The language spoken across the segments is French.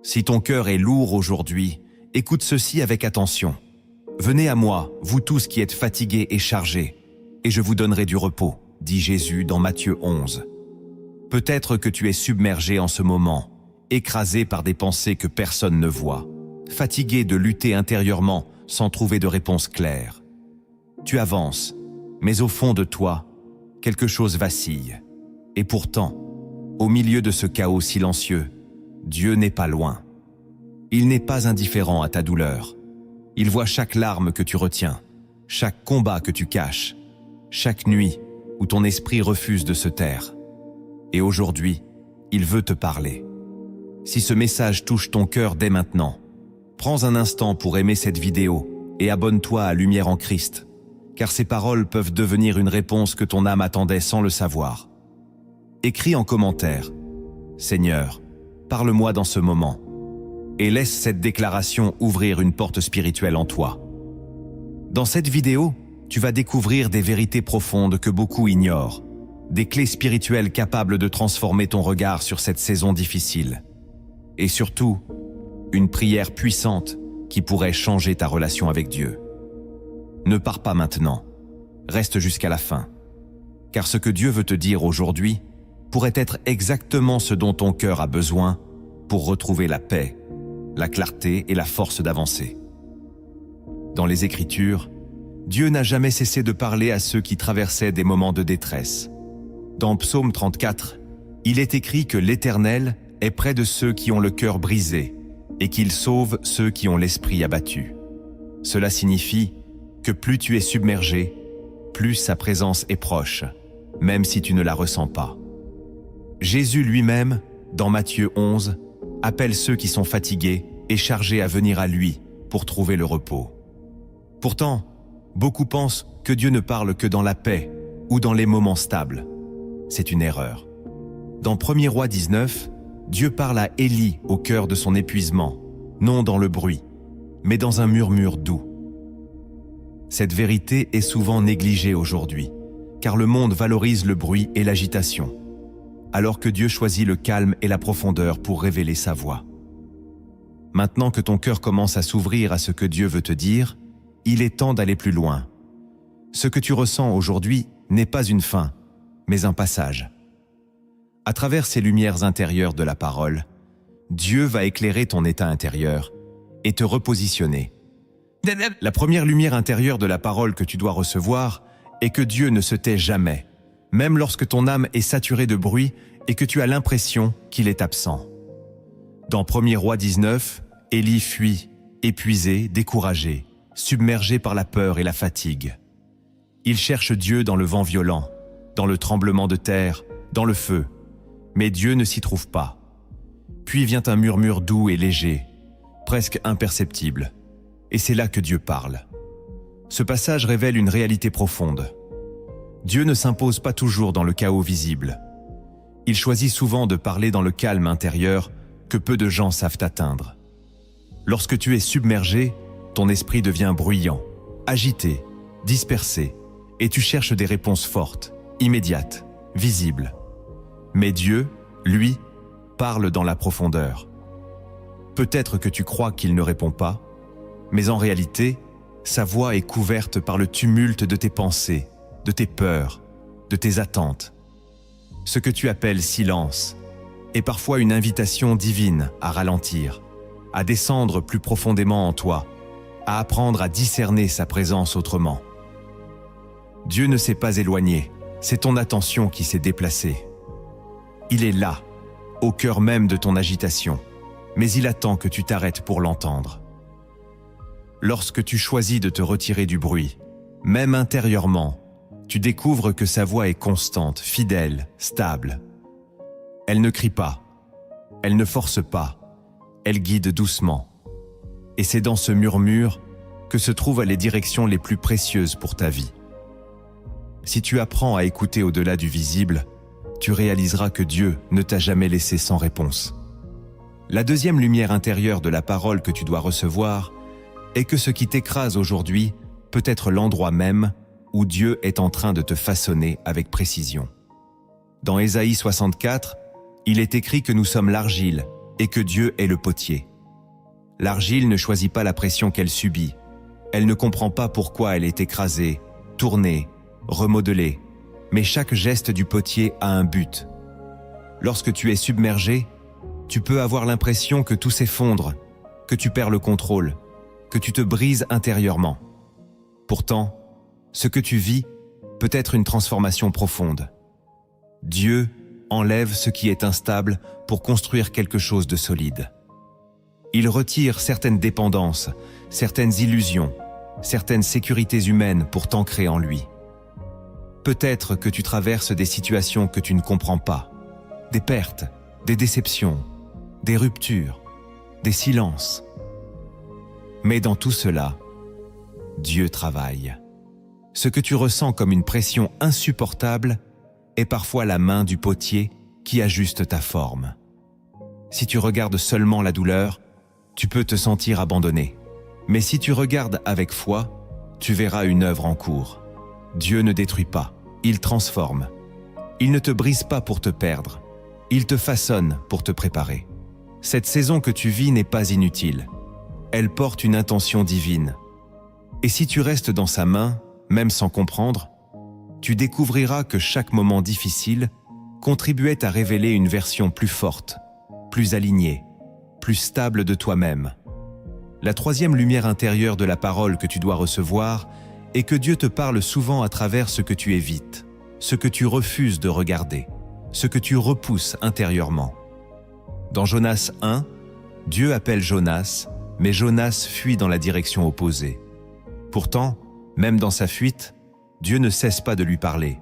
Si ton cœur est lourd aujourd'hui, écoute ceci avec attention. Venez à moi, vous tous qui êtes fatigués et chargés, et je vous donnerai du repos, dit Jésus dans Matthieu 11. Peut-être que tu es submergé en ce moment, écrasé par des pensées que personne ne voit, fatigué de lutter intérieurement sans trouver de réponse claire. Tu avances, mais au fond de toi, quelque chose vacille. Et pourtant, au milieu de ce chaos silencieux, Dieu n'est pas loin. Il n'est pas indifférent à ta douleur. Il voit chaque larme que tu retiens, chaque combat que tu caches, chaque nuit où ton esprit refuse de se taire. Et aujourd'hui, il veut te parler. Si ce message touche ton cœur dès maintenant, prends un instant pour aimer cette vidéo et abonne-toi à Lumière en Christ, car ces paroles peuvent devenir une réponse que ton âme attendait sans le savoir. Écris en commentaire « Seigneur, parle-moi dans ce moment » et laisse cette déclaration ouvrir une porte spirituelle en toi. Dans cette vidéo, tu vas découvrir des vérités profondes que beaucoup ignorent, des clés spirituelles capables de transformer ton regard sur cette saison difficile. Et surtout, une prière puissante qui pourrait changer ta relation avec Dieu. Ne pars pas maintenant, reste jusqu'à la fin, car ce que Dieu veut te dire aujourd'hui pourrait être exactement ce dont ton cœur a besoin pour retrouver la paix, la clarté et la force d'avancer. Dans les Écritures, Dieu n'a jamais cessé de parler à ceux qui traversaient des moments de détresse. Dans Psaume 34, il est écrit que l'Éternel est près de ceux qui ont le cœur brisé et qu'il sauve ceux qui ont l'esprit abattu. Cela signifie que plus tu es submergé, plus sa présence est proche, même si tu ne la ressens pas. Jésus lui-même, dans Matthieu 11, appelle ceux qui sont fatigués et chargés à venir à lui pour trouver le repos. Pourtant, beaucoup pensent que Dieu ne parle que dans la paix ou dans les moments stables. C'est une erreur. Dans 1er Roi 19, Dieu parle à Élie au cœur de son épuisement, non dans le bruit, mais dans un murmure doux. Cette vérité est souvent négligée aujourd'hui, car le monde valorise le bruit et l'agitation, alors que Dieu choisit le calme et la profondeur pour révéler sa voix. Maintenant que ton cœur commence à s'ouvrir à ce que Dieu veut te dire, il est temps d'aller plus loin. Ce que tu ressens aujourd'hui n'est pas une fin, mais un passage. À travers ces lumières intérieures de la parole, Dieu va éclairer ton état intérieur et te repositionner. La première lumière intérieure de la parole que tu dois recevoir est que Dieu ne se tait jamais, même lorsque ton âme est saturée de bruit et que tu as l'impression qu'il est absent. Dans 1er Roi 19, Élie fuit, épuisé, découragé, submergé par la peur et la fatigue. Il cherche Dieu dans le vent violent, dans le tremblement de terre, dans le feu, mais Dieu ne s'y trouve pas. Puis vient un murmure doux et léger, presque imperceptible, et c'est là que Dieu parle. Ce passage révèle une réalité profonde. Dieu ne s'impose pas toujours dans le chaos visible. Il choisit souvent de parler dans le calme intérieur que peu de gens savent atteindre. Lorsque tu es submergé, ton esprit devient bruyant, agité, dispersé, et tu cherches des réponses fortes, immédiates, visibles. Mais Dieu, lui, parle dans la profondeur. Peut-être que tu crois qu'il ne répond pas, mais en réalité, sa voix est couverte par le tumulte de tes pensées, de tes peurs, de tes attentes. Ce que tu appelles silence est parfois une invitation divine à ralentir, à descendre plus profondément en toi, à apprendre à discerner sa présence autrement. Dieu ne s'est pas éloigné, c'est ton attention qui s'est déplacée. Il est là, au cœur même de ton agitation, mais il attend que tu t'arrêtes pour l'entendre. Lorsque tu choisis de te retirer du bruit, même intérieurement, tu découvres que sa voix est constante, fidèle, stable. Elle ne crie pas, elle ne force pas, elle guide doucement. Et c'est dans ce murmure que se trouvent les directions les plus précieuses pour ta vie. Si tu apprends à écouter au-delà du visible, tu réaliseras que Dieu ne t'a jamais laissé sans réponse. La deuxième lumière intérieure de la parole que tu dois recevoir est que ce qui t'écrase aujourd'hui peut être l'endroit même où Dieu est en train de te façonner avec précision. Dans Ésaïe 64, il est écrit que nous sommes l'argile et que Dieu est le potier. L'argile ne choisit pas la pression qu'elle subit. Elle ne comprend pas pourquoi elle est écrasée, tournée, remodelée, mais chaque geste du potier a un but. Lorsque tu es submergé, tu peux avoir l'impression que tout s'effondre, que tu perds le contrôle, que tu te brises intérieurement. Pourtant, ce que tu vis peut être une transformation profonde. Dieu enlève ce qui est instable pour construire quelque chose de solide. Il retire certaines dépendances, certaines illusions, certaines sécurités humaines pour t'ancrer en lui. Peut-être que tu traverses des situations que tu ne comprends pas, des pertes, des déceptions, des ruptures, des silences. Mais dans tout cela, Dieu travaille. Ce que tu ressens comme une pression insupportable est parfois la main du potier qui ajuste ta forme. Si tu regardes seulement la douleur, tu peux te sentir abandonné. Mais si tu regardes avec foi, tu verras une œuvre en cours. Dieu ne détruit pas, il transforme. Il ne te brise pas pour te perdre, il te façonne pour te préparer. Cette saison que tu vis n'est pas inutile. Elle porte une intention divine. Et si tu restes dans sa main, même sans comprendre, tu découvriras que chaque moment difficile contribuait à révéler une version plus forte, plus alignée, plus stable de toi-même. La troisième lumière intérieure de la parole que tu dois recevoir est que Dieu te parle souvent à travers ce que tu évites, ce que tu refuses de regarder, ce que tu repousses intérieurement. Dans Jonas 1, Dieu appelle Jonas, mais Jonas fuit dans la direction opposée. Pourtant, même dans sa fuite, Dieu ne cesse pas de lui parler.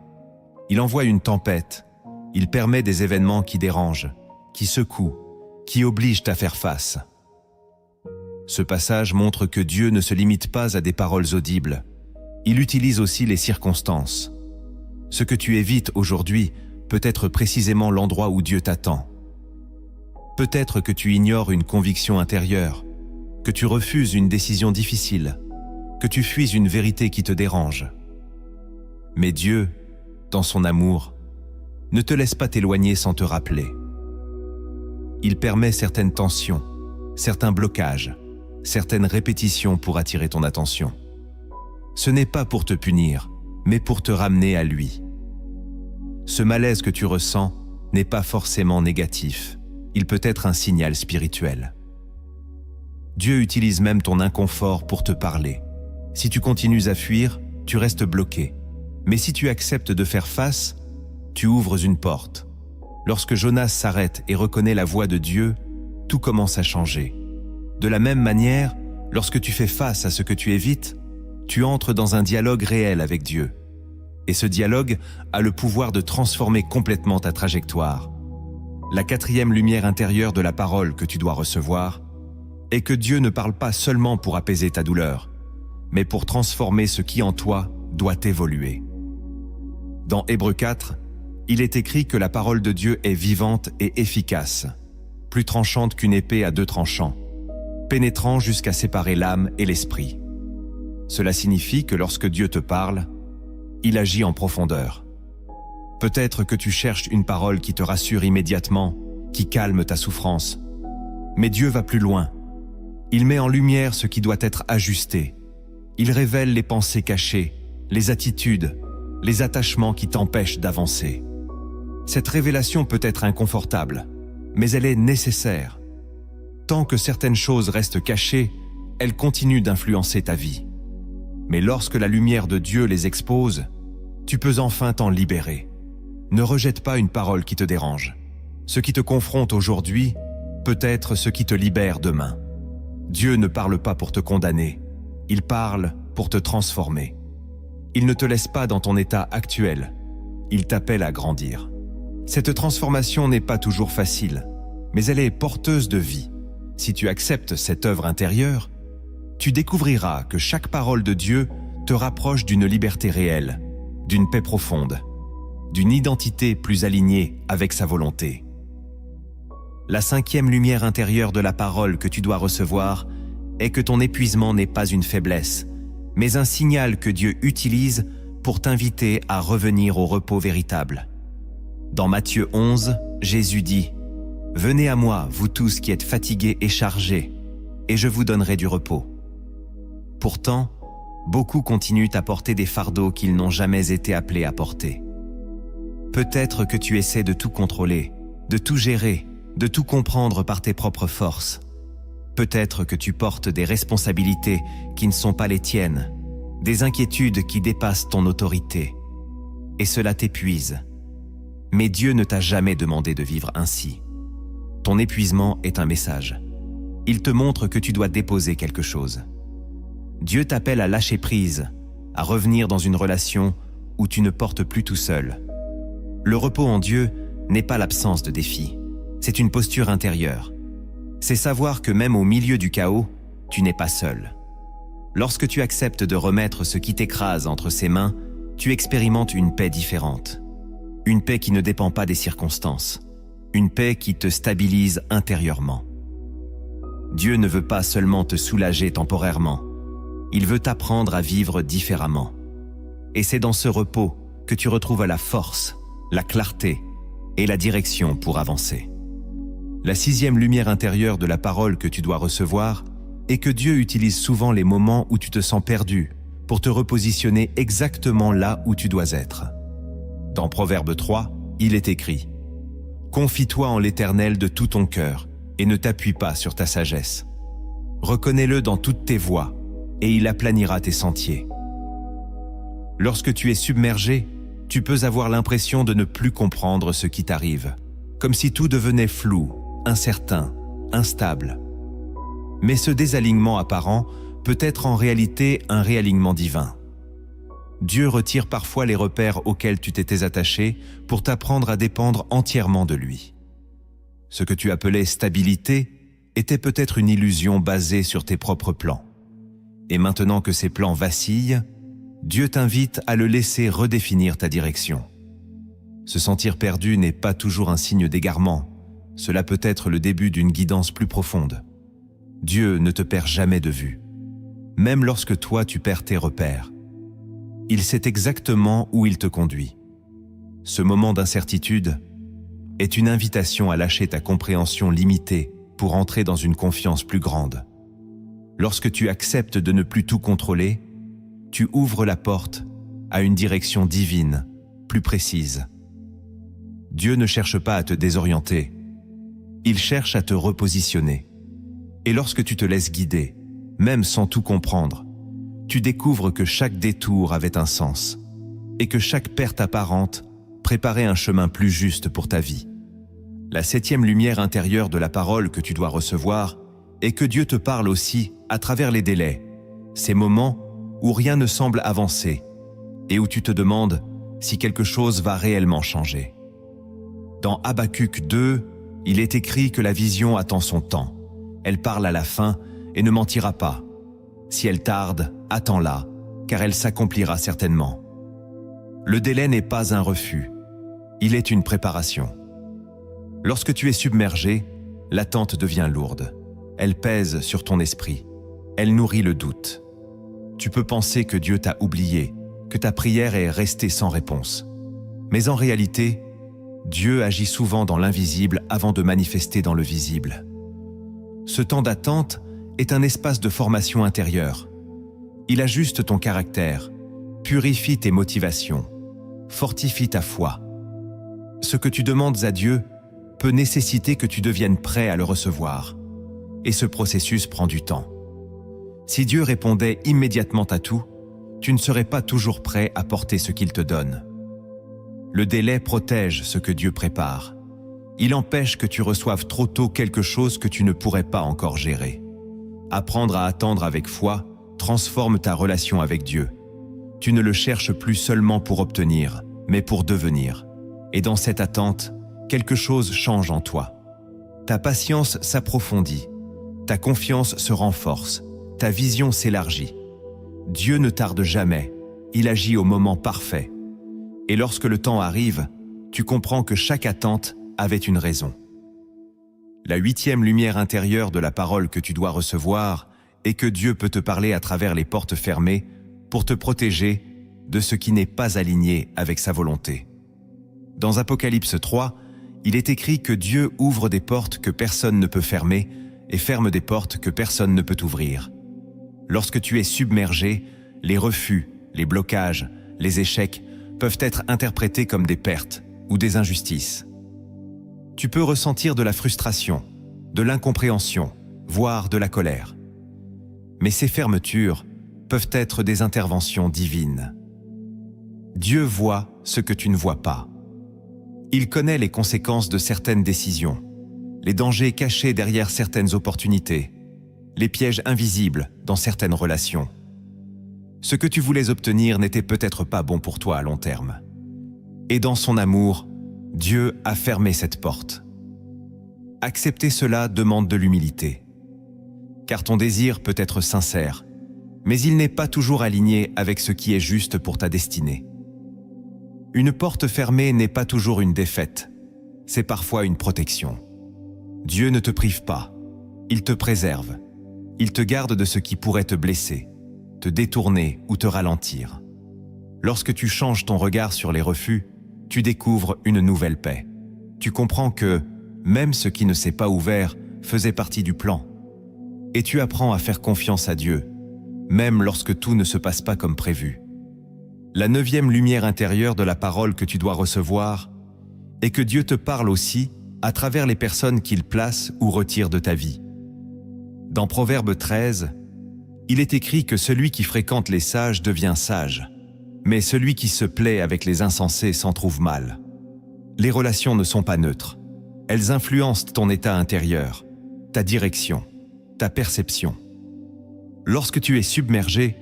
Il envoie une tempête, il permet des événements qui dérangent, qui secouent, qui obligent à faire face. Ce passage montre que Dieu ne se limite pas à des paroles audibles. Il utilise aussi les circonstances. Ce que tu évites aujourd'hui peut être précisément l'endroit où Dieu t'attend. Peut-être que tu ignores une conviction intérieure, que tu refuses une décision difficile, que tu fuis une vérité qui te dérange. Mais Dieu, dans son amour, ne te laisse pas t'éloigner sans te rappeler. Il permet certaines tensions, certains blocages, certaines répétitions pour attirer ton attention. Ce n'est pas pour te punir, mais pour te ramener à lui. Ce malaise que tu ressens n'est pas forcément négatif, il peut être un signal spirituel. Dieu utilise même ton inconfort pour te parler. Si tu continues à fuir, tu restes bloqué. Mais si tu acceptes de faire face, tu ouvres une porte. Lorsque Jonas s'arrête et reconnaît la voix de Dieu, tout commence à changer. De la même manière, lorsque tu fais face à ce que tu évites, tu entres dans un dialogue réel avec Dieu. Et ce dialogue a le pouvoir de transformer complètement ta trajectoire. La quatrième lumière intérieure de la parole que tu dois recevoir est que Dieu ne parle pas seulement pour apaiser ta douleur, mais pour transformer ce qui en toi doit évoluer. Dans Hébreux 4, il est écrit que la parole de Dieu est vivante et efficace, plus tranchante qu'une épée à deux tranchants, pénétrant jusqu'à séparer l'âme et l'esprit. Cela signifie que lorsque Dieu te parle, il agit en profondeur. Peut-être que tu cherches une parole qui te rassure immédiatement, qui calme ta souffrance. Mais Dieu va plus loin. Il met en lumière ce qui doit être ajusté. Il révèle les pensées cachées, les attitudes, les attachements qui t'empêchent d'avancer. Cette révélation peut être inconfortable, mais elle est nécessaire. Tant que certaines choses restent cachées, elles continuent d'influencer ta vie. Mais lorsque la lumière de Dieu les expose, tu peux enfin t'en libérer. Ne rejette pas une parole qui te dérange. Ce qui te confronte aujourd'hui peut être ce qui te libère demain. Dieu ne parle pas pour te condamner, il parle pour te transformer. Il ne te laisse pas dans ton état actuel, il t'appelle à grandir. Cette transformation n'est pas toujours facile, mais elle est porteuse de vie. Si tu acceptes cette œuvre intérieure, tu découvriras que chaque parole de Dieu te rapproche d'une liberté réelle, d'une paix profonde, d'une identité plus alignée avec sa volonté. La cinquième lumière intérieure de la parole que tu dois recevoir est que ton épuisement n'est pas une faiblesse, mais un signal que Dieu utilise pour t'inviter à revenir au repos véritable. Dans Matthieu 11, Jésus dit « Venez à moi, vous tous qui êtes fatigués et chargés, et je vous donnerai du repos. Pourtant, beaucoup continuent à porter des fardeaux qu'ils n'ont jamais été appelés à porter. Peut-être que tu essaies de tout contrôler, de tout gérer, de tout comprendre par tes propres forces. Peut-être que tu portes des responsabilités qui ne sont pas les tiennes, des inquiétudes qui dépassent ton autorité. Et cela t'épuise. Mais Dieu ne t'a jamais demandé de vivre ainsi. Ton épuisement est un message. Il te montre que tu dois déposer quelque chose. Dieu t'appelle à lâcher prise, à revenir dans une relation où tu ne portes plus tout seul. Le repos en Dieu n'est pas l'absence de défis, c'est une posture intérieure. C'est savoir que même au milieu du chaos, tu n'es pas seul. Lorsque tu acceptes de remettre ce qui t'écrase entre ses mains, tu expérimentes une paix différente. Une paix qui ne dépend pas des circonstances. Une paix qui te stabilise intérieurement. Dieu ne veut pas seulement te soulager temporairement. Il veut t'apprendre à vivre différemment. Et c'est dans ce repos que tu retrouves la force, la clarté et la direction pour avancer. La 6e lumière intérieure de la parole que tu dois recevoir est que Dieu utilise souvent les moments où tu te sens perdu pour te repositionner exactement là où tu dois être. Dans Proverbe 3, il est écrit « Confie-toi en l'Éternel de tout ton cœur et ne t'appuie pas sur ta sagesse. Reconnais-le dans toutes tes voies et il aplanira tes sentiers. » Lorsque tu es submergé, tu peux avoir l'impression de ne plus comprendre ce qui t'arrive, comme si tout devenait flou, incertain, instable. Mais ce désalignement apparent peut être en réalité un réalignement divin. Dieu retire parfois les repères auxquels tu t'étais attaché pour t'apprendre à dépendre entièrement de lui. Ce que tu appelais stabilité était peut-être une illusion basée sur tes propres plans. Et maintenant que ces plans vacillent, Dieu t'invite à le laisser redéfinir ta direction. Se sentir perdu n'est pas toujours un signe d'égarement. Cela peut être le début d'une guidance plus profonde. Dieu ne te perd jamais de vue, même lorsque toi tu perds tes repères. Il sait exactement où il te conduit. Ce moment d'incertitude est une invitation à lâcher ta compréhension limitée pour entrer dans une confiance plus grande. Lorsque tu acceptes de ne plus tout contrôler, tu ouvres la porte à une direction divine, plus précise. Dieu ne cherche pas à te désorienter, il cherche à te repositionner. Et lorsque tu te laisses guider, même sans tout comprendre, tu découvres que chaque détour avait un sens et que chaque perte apparente préparait un chemin plus juste pour ta vie. La 7e lumière intérieure de la parole que tu dois recevoir est que Dieu te parle aussi à travers les délais, ces moments où rien ne semble avancer et où tu te demandes si quelque chose va réellement changer. Dans Habacuc 2, il est écrit que la vision attend son temps. Elle parle à la fin et ne mentira pas. Si elle tarde, attends-la, car elle s'accomplira certainement. Le délai n'est pas un refus, il est une préparation. Lorsque tu es submergé, l'attente devient lourde. Elle pèse sur ton esprit, elle nourrit le doute. Tu peux penser que Dieu t'a oublié, que ta prière est restée sans réponse. Mais en réalité, Dieu agit souvent dans l'invisible avant de manifester dans le visible. Ce temps d'attente est un espace de formation intérieure. Il ajuste ton caractère, purifie tes motivations, fortifie ta foi. Ce que tu demandes à Dieu peut nécessiter que tu deviennes prêt à le recevoir. Et ce processus prend du temps. Si Dieu répondait immédiatement à tout, tu ne serais pas toujours prêt à porter ce qu'il te donne. Le délai protège ce que Dieu prépare. Il empêche que tu reçoives trop tôt quelque chose que tu ne pourrais pas encore gérer. Apprendre à attendre avec foi transforme ta relation avec Dieu. Tu ne le cherches plus seulement pour obtenir, mais pour devenir. Et dans cette attente, quelque chose change en toi. Ta patience s'approfondit, ta confiance se renforce, ta vision s'élargit. Dieu ne tarde jamais, il agit au moment parfait. Et lorsque le temps arrive, tu comprends que chaque attente avait une raison. La 8e lumière intérieure de la parole que tu dois recevoir est que Dieu peut te parler à travers les portes fermées pour te protéger de ce qui n'est pas aligné avec sa volonté. Dans Apocalypse 3, il est écrit que Dieu ouvre des portes que personne ne peut fermer et ferme des portes que personne ne peut ouvrir. Lorsque tu es submergé, les refus, les blocages, les échecs peuvent être interprétés comme des pertes ou des injustices. Tu peux ressentir de la frustration, de l'incompréhension, voire de la colère. Mais ces fermetures peuvent être des interventions divines. Dieu voit ce que tu ne vois pas. Il connaît les conséquences de certaines décisions, les dangers cachés derrière certaines opportunités, les pièges invisibles dans certaines relations. Ce que tu voulais obtenir n'était peut-être pas bon pour toi à long terme. Et dans son amour, Dieu a fermé cette porte. Accepter cela demande de l'humilité. Car ton désir peut être sincère, mais il n'est pas toujours aligné avec ce qui est juste pour ta destinée. Une porte fermée n'est pas toujours une défaite, c'est parfois une protection. Dieu ne te prive pas, il te préserve, il te garde de ce qui pourrait te blesser, te détourner ou te ralentir. Lorsque tu changes ton regard sur les refus, tu découvres une nouvelle paix. Tu comprends que, même ce qui ne s'est pas ouvert faisait partie du plan. Et tu apprends à faire confiance à Dieu, même lorsque tout ne se passe pas comme prévu. La 9e lumière intérieure de la parole que tu dois recevoir est que Dieu te parle aussi à travers les personnes qu'il place ou retire de ta vie. Dans Proverbe 13, il est écrit que celui qui fréquente les sages devient sage, mais celui qui se plaît avec les insensés s'en trouve mal. Les relations ne sont pas neutres. Elles influencent ton état intérieur, ta direction, ta perception. Lorsque tu es submergé,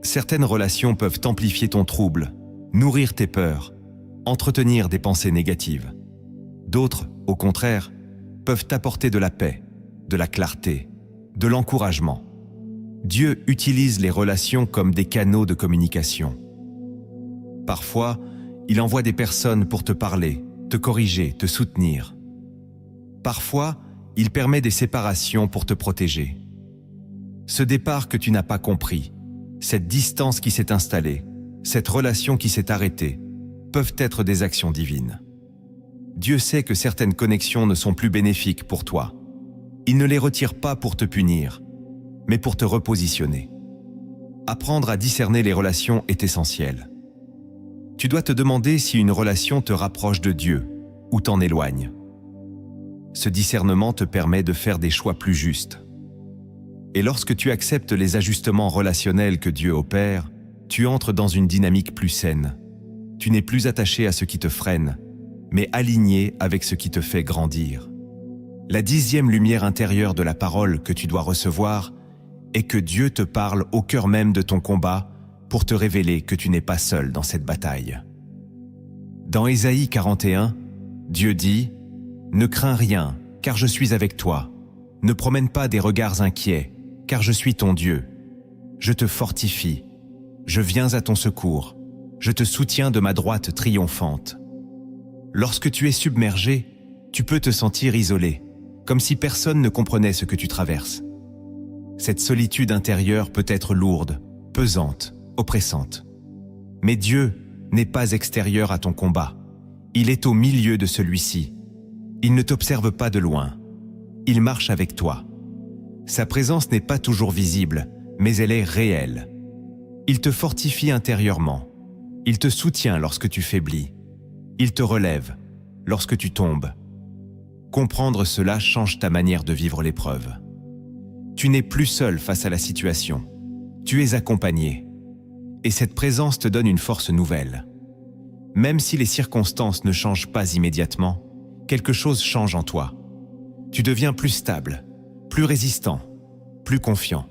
certaines relations peuvent amplifier ton trouble, nourrir tes peurs, entretenir des pensées négatives. D'autres, au contraire, peuvent t'apporter de la paix, de la clarté, de l'encouragement. Dieu utilise les relations comme des canaux de communication. Parfois, il envoie des personnes pour te parler, te corriger, te soutenir. Parfois, il permet des séparations pour te protéger. Ce départ que tu n'as pas compris, cette distance qui s'est installée, cette relation qui s'est arrêtée, peuvent être des actions divines. Dieu sait que certaines connexions ne sont plus bénéfiques pour toi. Il ne les retire pas pour te punir, mais pour te repositionner. Apprendre à discerner les relations est essentiel. Tu dois te demander si une relation te rapproche de Dieu ou t'en éloigne. Ce discernement te permet de faire des choix plus justes. Et lorsque tu acceptes les ajustements relationnels que Dieu opère, tu entres dans une dynamique plus saine. Tu n'es plus attaché à ce qui te freine, mais aligné avec ce qui te fait grandir. La 10e lumière intérieure de la parole que tu dois recevoir est que Dieu te parle au cœur même de ton combat pour te révéler que tu n'es pas seul dans cette bataille. Dans Ésaïe 41, Dieu dit « Ne crains rien, car je suis avec toi. Ne promène pas des regards inquiets, car je suis ton Dieu. Je te fortifie. Je viens à ton secours. Je te soutiens de ma droite triomphante. » Lorsque tu es submergé, tu peux te sentir isolé, comme si personne ne comprenait ce que tu traverses. Cette solitude intérieure peut être lourde, pesante, oppressante. Mais Dieu n'est pas extérieur à ton combat. Il est au milieu de celui-ci. Il ne t'observe pas de loin. Il marche avec toi. Sa présence n'est pas toujours visible, mais elle est réelle. Il te fortifie intérieurement. Il te soutient lorsque tu faiblis. Il te relève lorsque tu tombes. Comprendre cela change ta manière de vivre l'épreuve. Tu n'es plus seul face à la situation. Tu es accompagné. Et cette présence te donne une force nouvelle. Même si les circonstances ne changent pas immédiatement, quelque chose change en toi. Tu deviens plus stable, plus résistant, plus confiant.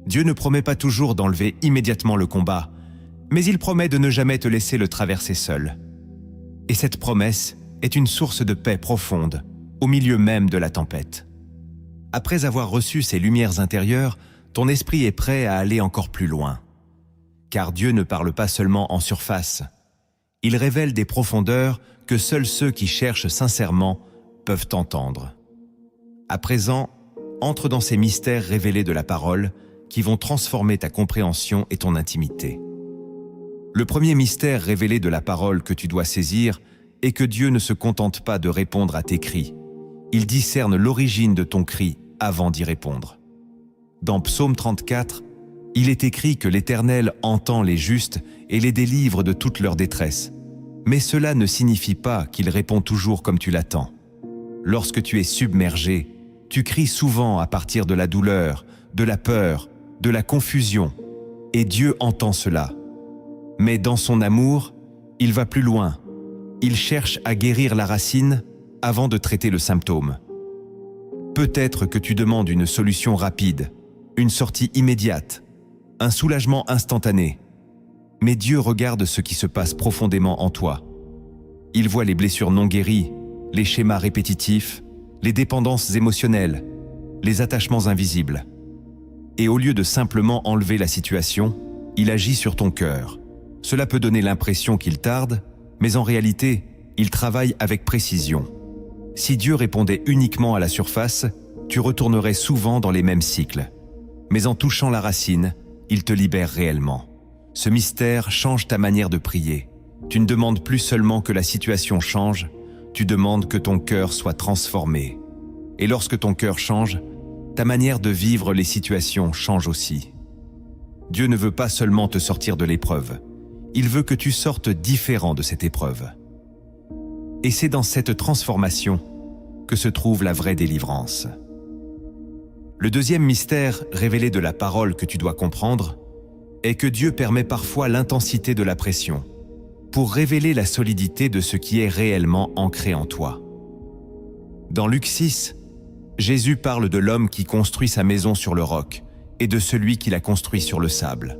Dieu ne promet pas toujours d'enlever immédiatement le combat, mais il promet de ne jamais te laisser le traverser seul. Et cette promesse est une source de paix profonde, au milieu même de la tempête. Après avoir reçu ces lumières intérieures, ton esprit est prêt à aller encore plus loin. Car Dieu ne parle pas seulement en surface. Il révèle des profondeurs que seuls ceux qui cherchent sincèrement peuvent entendre. À présent, entre dans ces mystères révélés de la parole qui vont transformer ta compréhension et ton intimité. Le premier mystère révélé de la parole que tu dois saisir et que Dieu ne se contente pas de répondre à tes cris. Il discerne l'origine de ton cri avant d'y répondre. Dans Psaume 34, il est écrit que l'Éternel entend les justes et les délivre de toute leur détresse. Mais cela ne signifie pas qu'il répond toujours comme tu l'attends. Lorsque tu es submergé, tu cries souvent à partir de la douleur, de la peur, de la confusion, et Dieu entend cela. Mais dans son amour, il va plus loin. Il cherche à guérir la racine avant de traiter le symptôme. Peut-être que tu demandes une solution rapide, une sortie immédiate, un soulagement instantané. Mais Dieu regarde ce qui se passe profondément en toi. Il voit les blessures non guéries, les schémas répétitifs, les dépendances émotionnelles, les attachements invisibles. Et au lieu de simplement enlever la situation, il agit sur ton cœur. Cela peut donner l'impression qu'il tarde, mais en réalité, il travaille avec précision. Si Dieu répondait uniquement à la surface, tu retournerais souvent dans les mêmes cycles. Mais en touchant la racine, il te libère réellement. Ce mystère change ta manière de prier. Tu ne demandes plus seulement que la situation change, tu demandes que ton cœur soit transformé. Et lorsque ton cœur change, ta manière de vivre les situations change aussi. Dieu ne veut pas seulement te sortir de l'épreuve, il veut que tu sortes différent de cette épreuve. Et c'est dans cette transformation que se trouve la vraie délivrance. Le deuxième mystère révélé de la parole que tu dois comprendre est que Dieu permet parfois l'intensité de la pression pour révéler la solidité de ce qui est réellement ancré en toi. Dans Luc 6, Jésus parle de l'homme qui construit sa maison sur le roc et de celui qui la construit sur le sable.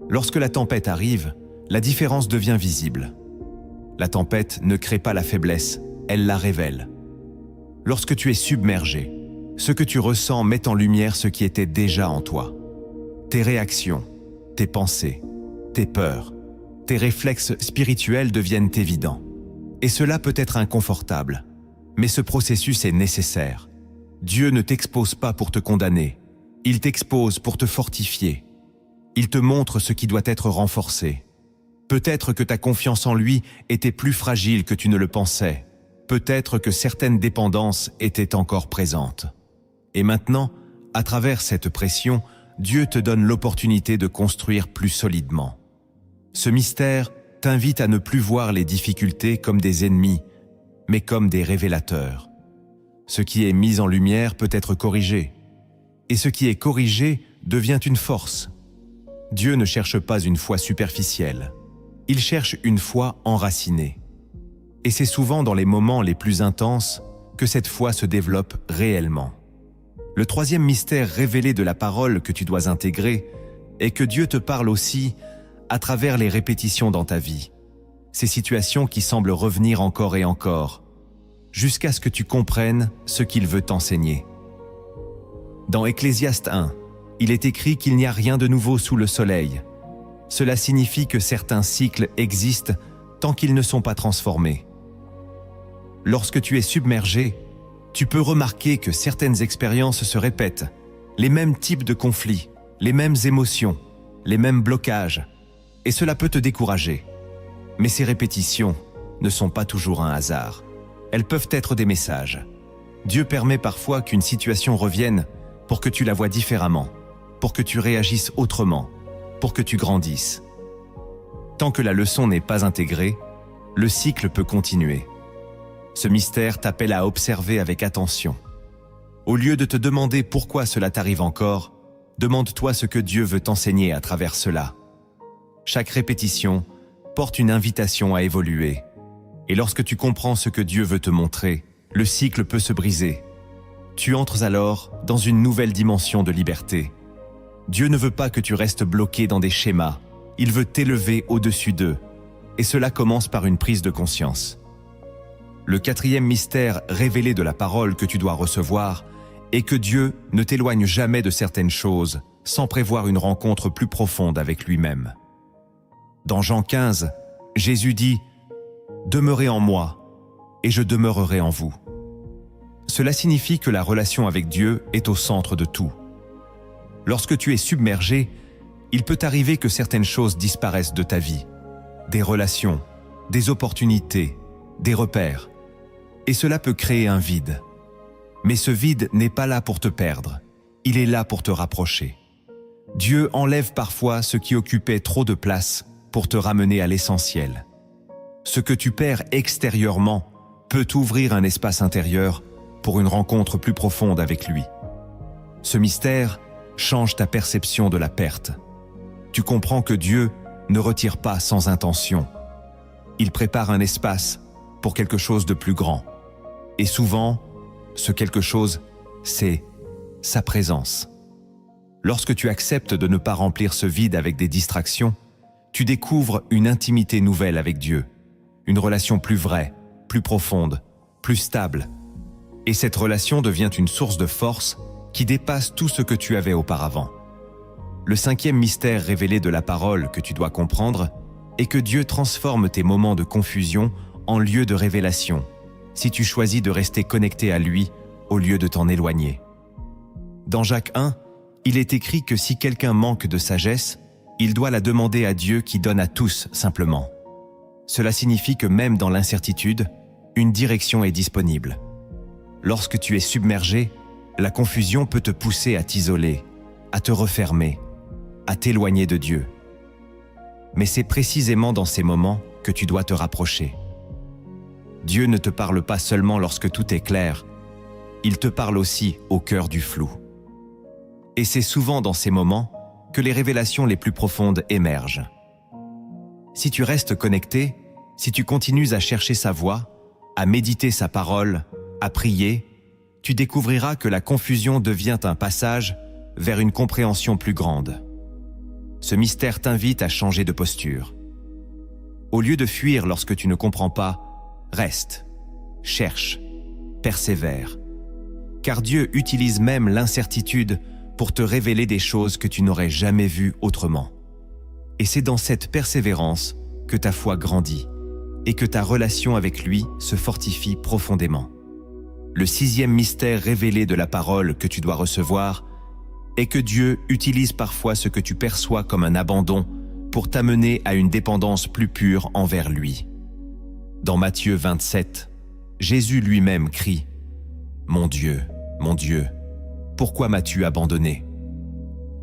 Lorsque la tempête arrive, la différence devient visible. La tempête ne crée pas la faiblesse, elle la révèle. Lorsque tu es submergé, ce que tu ressens met en lumière ce qui était déjà en toi. Tes réactions, tes pensées, tes peurs, tes réflexes spirituels deviennent évidents. Et cela peut être inconfortable, mais ce processus est nécessaire. Dieu ne t'expose pas pour te condamner, il t'expose pour te fortifier. Il te montre ce qui doit être renforcé. Peut-être que ta confiance en lui était plus fragile que tu ne le pensais. Peut-être que certaines dépendances étaient encore présentes. Et maintenant, à travers cette pression, Dieu te donne l'opportunité de construire plus solidement. Ce mystère t'invite à ne plus voir les difficultés comme des ennemis, mais comme des révélateurs. Ce qui est mis en lumière peut être corrigé, et ce qui est corrigé devient une force. Dieu ne cherche pas une foi superficielle, il cherche une foi enracinée. Et c'est souvent dans les moments les plus intenses que cette foi se développe réellement. Le troisième mystère révélé de la parole que tu dois intégrer est que Dieu te parle aussi à travers les répétitions dans ta vie. Ces situations qui semblent revenir encore et encore, jusqu'à ce que tu comprennes ce qu'il veut t'enseigner. Dans Ecclésiaste 1, il est écrit qu'il n'y a rien de nouveau sous le soleil. Cela signifie que certains cycles existent tant qu'ils ne sont pas transformés. Lorsque tu es submergé, tu peux remarquer que certaines expériences se répètent, les mêmes types de conflits, les mêmes émotions, les mêmes blocages, et cela peut te décourager. Mais ces répétitions ne sont pas toujours un hasard. Elles peuvent être des messages. Dieu permet parfois qu'une situation revienne pour que tu la vois différemment, pour que tu réagisses autrement, pour que tu grandisses. Tant que la leçon n'est pas intégrée, le cycle peut continuer. Ce mystère t'appelle à observer avec attention. Au lieu de te demander pourquoi cela t'arrive encore, demande-toi ce que Dieu veut t'enseigner à travers cela. Chaque répétition porte une invitation à évoluer. Et lorsque tu comprends ce que Dieu veut te montrer, le cycle peut se briser. Tu entres alors dans une nouvelle dimension de liberté. Dieu ne veut pas que tu restes bloqué dans des schémas. Il veut t'élever au-dessus d'eux. Et cela commence par une prise de conscience. Le quatrième mystère révélé de la parole que tu dois recevoir est que Dieu ne t'éloigne jamais de certaines choses sans prévoir une rencontre plus profonde avec lui-même. Dans Jean 15, Jésus dit « Demeurez en moi, et je demeurerai en vous ». Cela signifie que la relation avec Dieu est au centre de tout. Lorsque tu es submergé, il peut arriver que certaines choses disparaissent de ta vie. Des relations, des opportunités, des repères. Et cela peut créer un vide. Mais ce vide n'est pas là pour te perdre, il est là pour te rapprocher. Dieu enlève parfois ce qui occupait trop de place pour te ramener à l'essentiel. Ce que tu perds extérieurement peut t'ouvrir un espace intérieur pour une rencontre plus profonde avec lui. Ce mystère change ta perception de la perte. Tu comprends que Dieu ne retire pas sans intention. Il prépare un espace pour quelque chose de plus grand. Et souvent, ce quelque chose, c'est sa présence. Lorsque tu acceptes de ne pas remplir ce vide avec des distractions, tu découvres une intimité nouvelle avec Dieu, une relation plus vraie, plus profonde, plus stable. Et cette relation devient une source de force qui dépasse tout ce que tu avais auparavant. Le cinquième mystère révélé de la parole que tu dois comprendre est que Dieu transforme tes moments de confusion en lieux de révélation, si tu choisis de rester connecté à lui au lieu de t'en éloigner. Dans Jacques 1, il est écrit que si quelqu'un manque de sagesse, il doit la demander à Dieu qui donne à tous simplement. Cela signifie que même dans l'incertitude, une direction est disponible. Lorsque tu es submergé, la confusion peut te pousser à t'isoler, à te refermer, à t'éloigner de Dieu. Mais c'est précisément dans ces moments que tu dois te rapprocher. Dieu ne te parle pas seulement lorsque tout est clair, il te parle aussi au cœur du flou. Et c'est souvent dans ces moments que les révélations les plus profondes émergent. Si tu restes connecté, si tu continues à chercher sa voix, à méditer sa parole, à prier, tu découvriras que la confusion devient un passage vers une compréhension plus grande. Ce mystère t'invite à changer de posture. Au lieu de fuir lorsque tu ne comprends pas, reste, cherche, persévère. Car Dieu utilise même l'incertitude pour te révéler des choses que tu n'aurais jamais vues autrement. Et c'est dans cette persévérance que ta foi grandit et que ta relation avec lui se fortifie profondément. Le sixième mystère révélé de la parole que tu dois recevoir est que Dieu utilise parfois ce que tu perçois comme un abandon pour t'amener à une dépendance plus pure envers lui. Dans Matthieu 27, Jésus lui-même crie « Mon Dieu, pourquoi m'as-tu abandonné ?»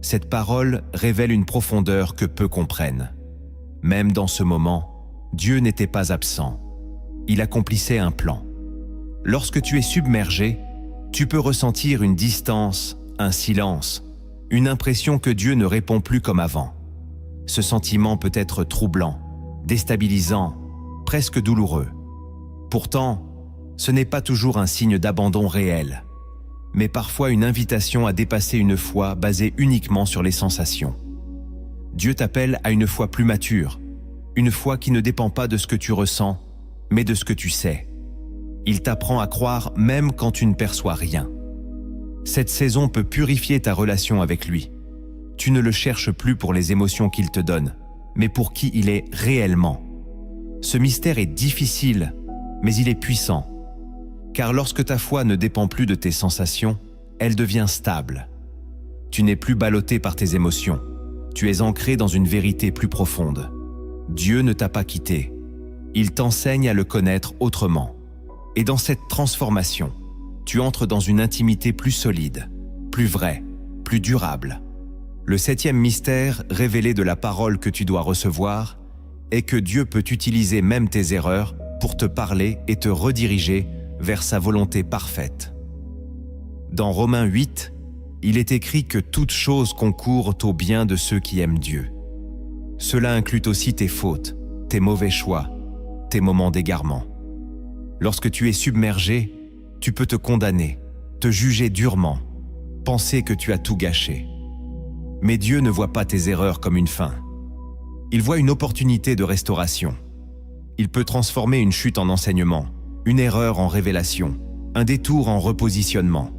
Cette parole révèle une profondeur que peu comprennent. Même dans ce moment, Dieu n'était pas absent. Il accomplissait un plan. Lorsque tu es submergé, tu peux ressentir une distance, un silence, une impression que Dieu ne répond plus comme avant. Ce sentiment peut être troublant, déstabilisant, presque douloureux. Pourtant, ce n'est pas toujours un signe d'abandon réel, mais parfois une invitation à dépasser une foi basée uniquement sur les sensations. Dieu t'appelle à une foi plus mature, une foi qui ne dépend pas de ce que tu ressens, mais de ce que tu sais. Il t'apprend à croire même quand tu ne perçois rien. Cette saison peut purifier ta relation avec lui. Tu ne le cherches plus pour les émotions qu'il te donne, mais pour qui il est réellement. Ce mystère est difficile, mais il est puissant. Car lorsque ta foi ne dépend plus de tes sensations, elle devient stable. Tu n'es plus ballotté par tes émotions. Tu es ancré dans une vérité plus profonde. Dieu ne t'a pas quitté. Il t'enseigne à le connaître autrement. Et dans cette transformation, tu entres dans une intimité plus solide, plus vraie, plus durable. Le septième mystère révélé de la parole que tu dois recevoir est que Dieu peut utiliser même tes erreurs pour te parler et te rediriger vers sa volonté parfaite. Dans Romains 8, il est écrit que toutes choses concourent au bien de ceux qui aiment Dieu. Cela inclut aussi tes fautes, tes mauvais choix, tes moments d'égarement. Lorsque tu es submergé, tu peux te condamner, te juger durement, penser que tu as tout gâché. Mais Dieu ne voit pas tes erreurs comme une fin. Il voit une opportunité de restauration. Il peut transformer une chute en enseignement, une erreur en révélation, un détour en repositionnement.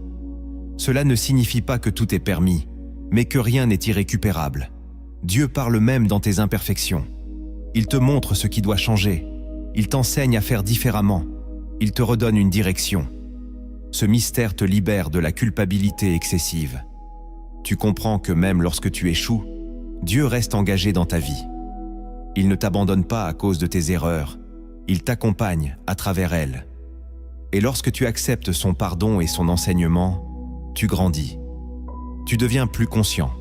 Cela ne signifie pas que tout est permis, mais que rien n'est irrécupérable. Dieu parle même dans tes imperfections. Il te montre ce qui doit changer. Il t'enseigne à faire différemment. Il te redonne une direction. Ce mystère te libère de la culpabilité excessive. Tu comprends que même lorsque tu échoues, Dieu reste engagé dans ta vie. Il ne t'abandonne pas à cause de tes erreurs. il t'accompagne à travers elle. Et lorsque tu acceptes son pardon et son enseignement, tu grandis. Tu deviens plus conscient,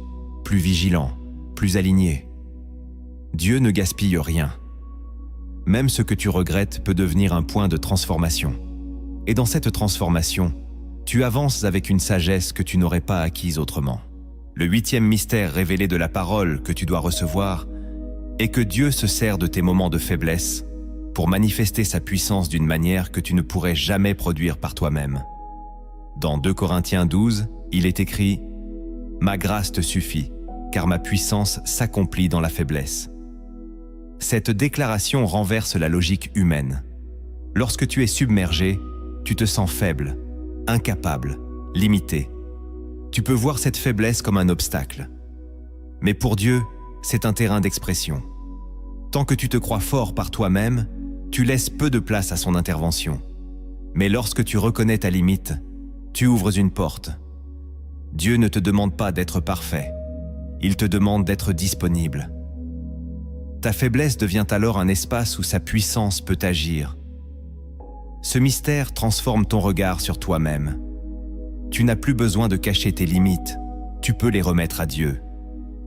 plus vigilant, plus aligné. Dieu ne gaspille rien. Même ce que tu regrettes peut devenir un point de transformation. Et dans cette transformation, tu avances avec une sagesse que tu n'aurais pas acquise autrement. Le 8e mystère révélé de la parole que tu dois recevoir est que Dieu se sert de tes moments de faiblesse pour manifester sa puissance d'une manière que tu ne pourrais jamais produire par toi-même. Dans 2 Corinthiens 12, il est écrit « Ma grâce te suffit, car ma puissance s'accomplit dans la faiblesse ». Cette déclaration renverse la logique humaine. Lorsque tu es submergé, tu te sens faible, incapable, limité. Tu peux voir cette faiblesse comme un obstacle. Mais pour Dieu, c'est un terrain d'expression. Tant que tu te crois fort par toi-même, tu laisses peu de place à son intervention. Mais lorsque tu reconnais ta limite, tu ouvres une porte. Dieu ne te demande pas d'être parfait. Il te demande d'être disponible. Ta faiblesse devient alors un espace où sa puissance peut agir. Ce mystère transforme ton regard sur toi-même. Tu n'as plus besoin de cacher tes limites, tu peux les remettre à Dieu.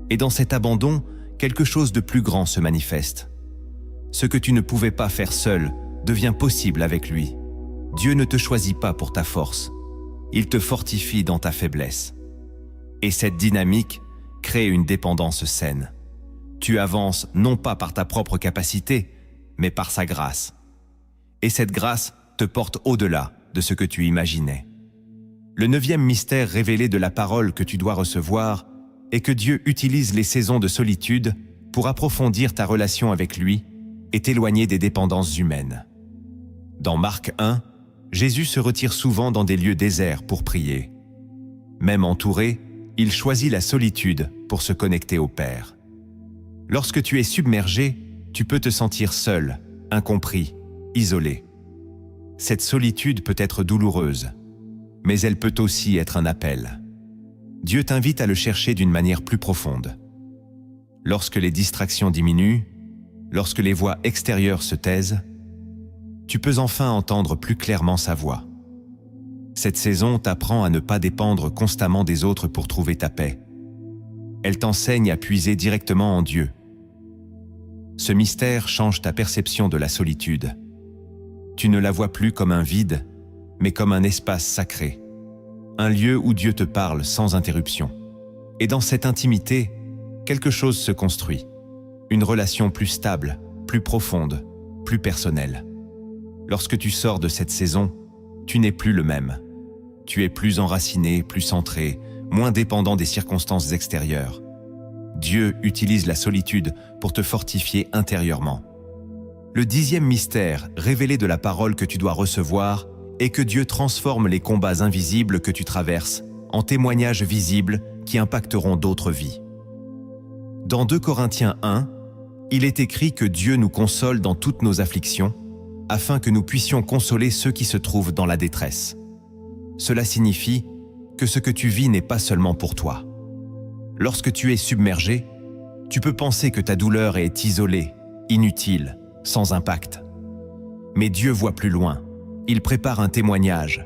Et dans cet abandon, quelque chose de plus grand se manifeste. Ce que tu ne pouvais pas faire seul devient possible avec lui. Dieu ne te choisit pas pour ta force, il te fortifie dans ta faiblesse. Et cette dynamique crée une dépendance saine. Tu avances non pas par ta propre capacité, mais par sa grâce. Et cette grâce te porte au-delà de ce que tu imaginais. Le 9e mystère révélé de la parole que tu dois recevoir est que Dieu utilise les saisons de solitude pour approfondir ta relation avec lui et t'éloigner des dépendances humaines. Dans Marc 1, Jésus se retire souvent dans des lieux déserts pour prier. Même entouré, il choisit la solitude pour se connecter au Père. Lorsque tu es submergé, tu peux te sentir seul, incompris, isolé. Cette solitude peut être douloureuse, mais elle peut aussi être un appel. Dieu t'invite à le chercher d'une manière plus profonde. Lorsque les distractions diminuent, lorsque les voix extérieures se taisent, tu peux enfin entendre plus clairement sa voix. Cette saison t'apprend à ne pas dépendre constamment des autres pour trouver ta paix. Elle t'enseigne à puiser directement en Dieu. Ce mystère change ta perception de la solitude. Tu ne la vois plus comme un vide, mais comme un espace sacré, un lieu où Dieu te parle sans interruption. Et dans cette intimité, quelque chose se construit, une relation plus stable, plus profonde, plus personnelle. Lorsque tu sors de cette saison, tu n'es plus le même. Tu es plus enraciné, plus centré, moins dépendant des circonstances extérieures. Dieu utilise la solitude pour te fortifier intérieurement. Le 10e mystère révélé de la parole que tu dois recevoir est que Dieu transforme les combats invisibles que tu traverses en témoignages visibles qui impacteront d'autres vies. Dans 2 Corinthiens 1, il est écrit que Dieu nous console dans toutes nos afflictions, afin que nous puissions consoler ceux qui se trouvent dans la détresse. Cela signifie que ce que tu vis n'est pas seulement pour toi. Lorsque tu es submergé, tu peux penser que ta douleur est isolée, inutile, sans impact. Mais Dieu voit plus loin. Il prépare un témoignage.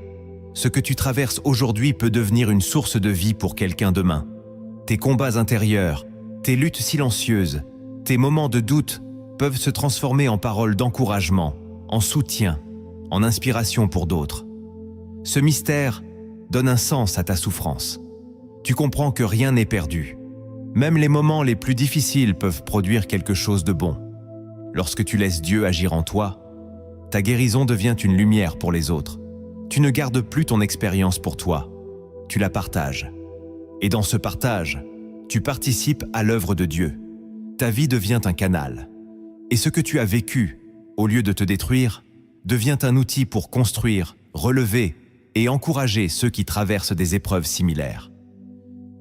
Ce que tu traverses aujourd'hui peut devenir une source de vie pour quelqu'un demain. Tes combats intérieurs, tes luttes silencieuses, tes moments de doute peuvent se transformer en paroles d'encouragement, en soutien, en inspiration pour d'autres. Ce mystère donne un sens à ta souffrance. Tu comprends que rien n'est perdu. Même les moments les plus difficiles peuvent produire quelque chose de bon. Lorsque tu laisses Dieu agir en toi, ta guérison devient une lumière pour les autres. Tu ne gardes plus ton expérience pour toi, tu la partages. Et dans ce partage, tu participes à l'œuvre de Dieu. Ta vie devient un canal. Et ce que tu as vécu, au lieu de te détruire, devient un outil pour construire, relever et encourager ceux qui traversent des épreuves similaires.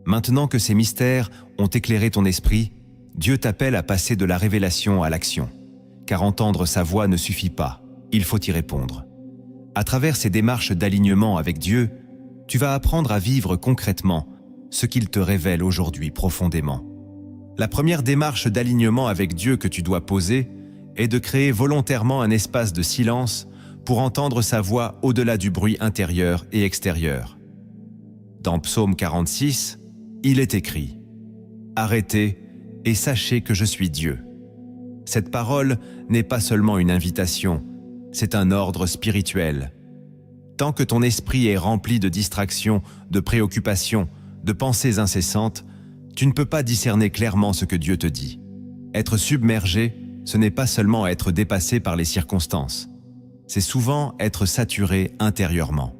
Maintenant que ces mystères ont éclairé ton esprit, Dieu t'appelle à passer de la révélation à l'action. Car entendre sa voix ne suffit pas, il faut y répondre. À travers ces démarches d'alignement avec Dieu, tu vas apprendre à vivre concrètement ce qu'il te révèle aujourd'hui profondément. La première démarche d'alignement avec Dieu que tu dois poser est de créer volontairement un espace de silence pour entendre sa voix au-delà du bruit intérieur et extérieur. Dans Psaume 46, il est écrit « Arrêtez et sachez que je suis Dieu ». Cette parole n'est pas seulement une invitation, c'est un ordre spirituel. Tant que ton esprit est rempli de distractions, de préoccupations, de pensées incessantes, tu ne peux pas discerner clairement ce que Dieu te dit. Être submergé, ce n'est pas seulement être dépassé par les circonstances, c'est souvent être saturé intérieurement.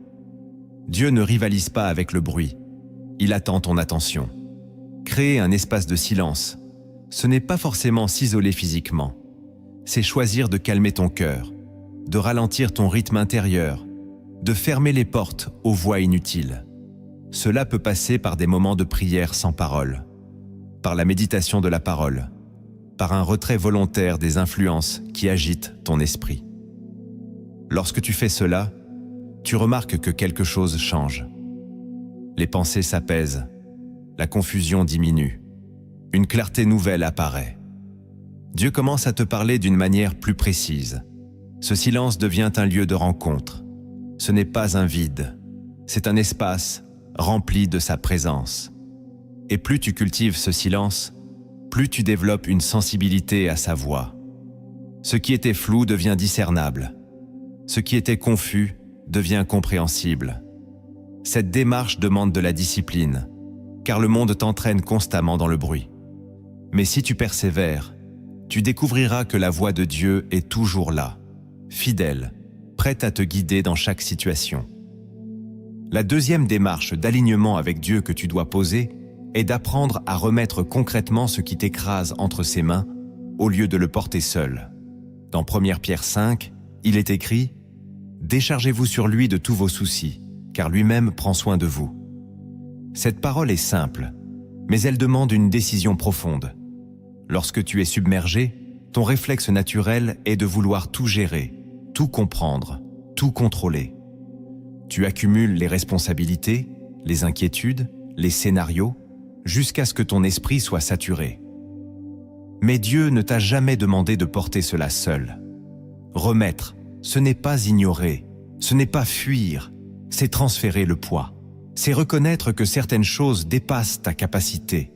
Dieu ne rivalise pas avec le bruit, il attend ton attention. Créer un espace de silence, ce n'est pas forcément s'isoler physiquement, c'est choisir de calmer ton cœur, de ralentir ton rythme intérieur, de fermer les portes aux voix inutiles. Cela peut passer par des moments de prière sans parole, par la méditation de la parole, par un retrait volontaire des influences qui agitent ton esprit. Lorsque tu fais cela, tu remarques que quelque chose change. Les pensées s'apaisent, la confusion diminue, une clarté nouvelle apparaît. Dieu commence à te parler d'une manière plus précise. Ce silence devient un lieu de rencontre. Ce n'est pas un vide, c'est un espace rempli de sa présence. Et plus tu cultives ce silence, plus tu développes une sensibilité à sa voix. Ce qui était flou devient discernable. Ce qui était confus devient compréhensible. Cette démarche demande de la discipline, car le monde t'entraîne constamment dans le bruit. Mais si tu persévères, tu découvriras que la voix de Dieu est toujours là, fidèle, prête à te guider dans chaque situation. La deuxième démarche d'alignement avec Dieu que tu dois poser est d'apprendre à remettre concrètement ce qui t'écrase entre ses mains au lieu de le porter seul. Dans 1 Pierre 5, il est écrit « Déchargez-vous sur lui de tous vos soucis, car lui-même prend soin de vous. » Cette parole est simple, mais elle demande une décision profonde. Lorsque tu es submergé, ton réflexe naturel est de vouloir tout gérer, tout comprendre, tout contrôler. Tu accumules les responsabilités, les inquiétudes, les scénarios, jusqu'à ce que ton esprit soit saturé. Mais Dieu ne t'a jamais demandé de porter cela seul. Remettre, ce n'est pas ignorer, ce n'est pas fuir, c'est transférer le poids. C'est reconnaître que certaines choses dépassent ta capacité.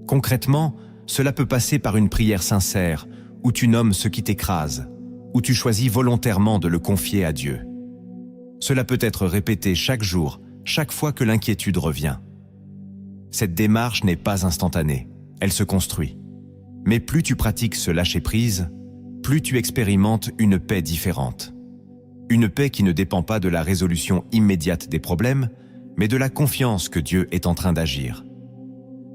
Concrètement, cela peut passer par une prière sincère, où tu nommes ce qui t'écrase, où tu choisis volontairement de le confier à Dieu. Cela peut être répété chaque jour, chaque fois que l'inquiétude revient. Cette démarche n'est pas instantanée, elle se construit. Mais plus tu pratiques ce lâcher-prise, plus tu expérimentes une paix différente. Une paix qui ne dépend pas de la résolution immédiate des problèmes, mais de la confiance que Dieu est en train d'agir.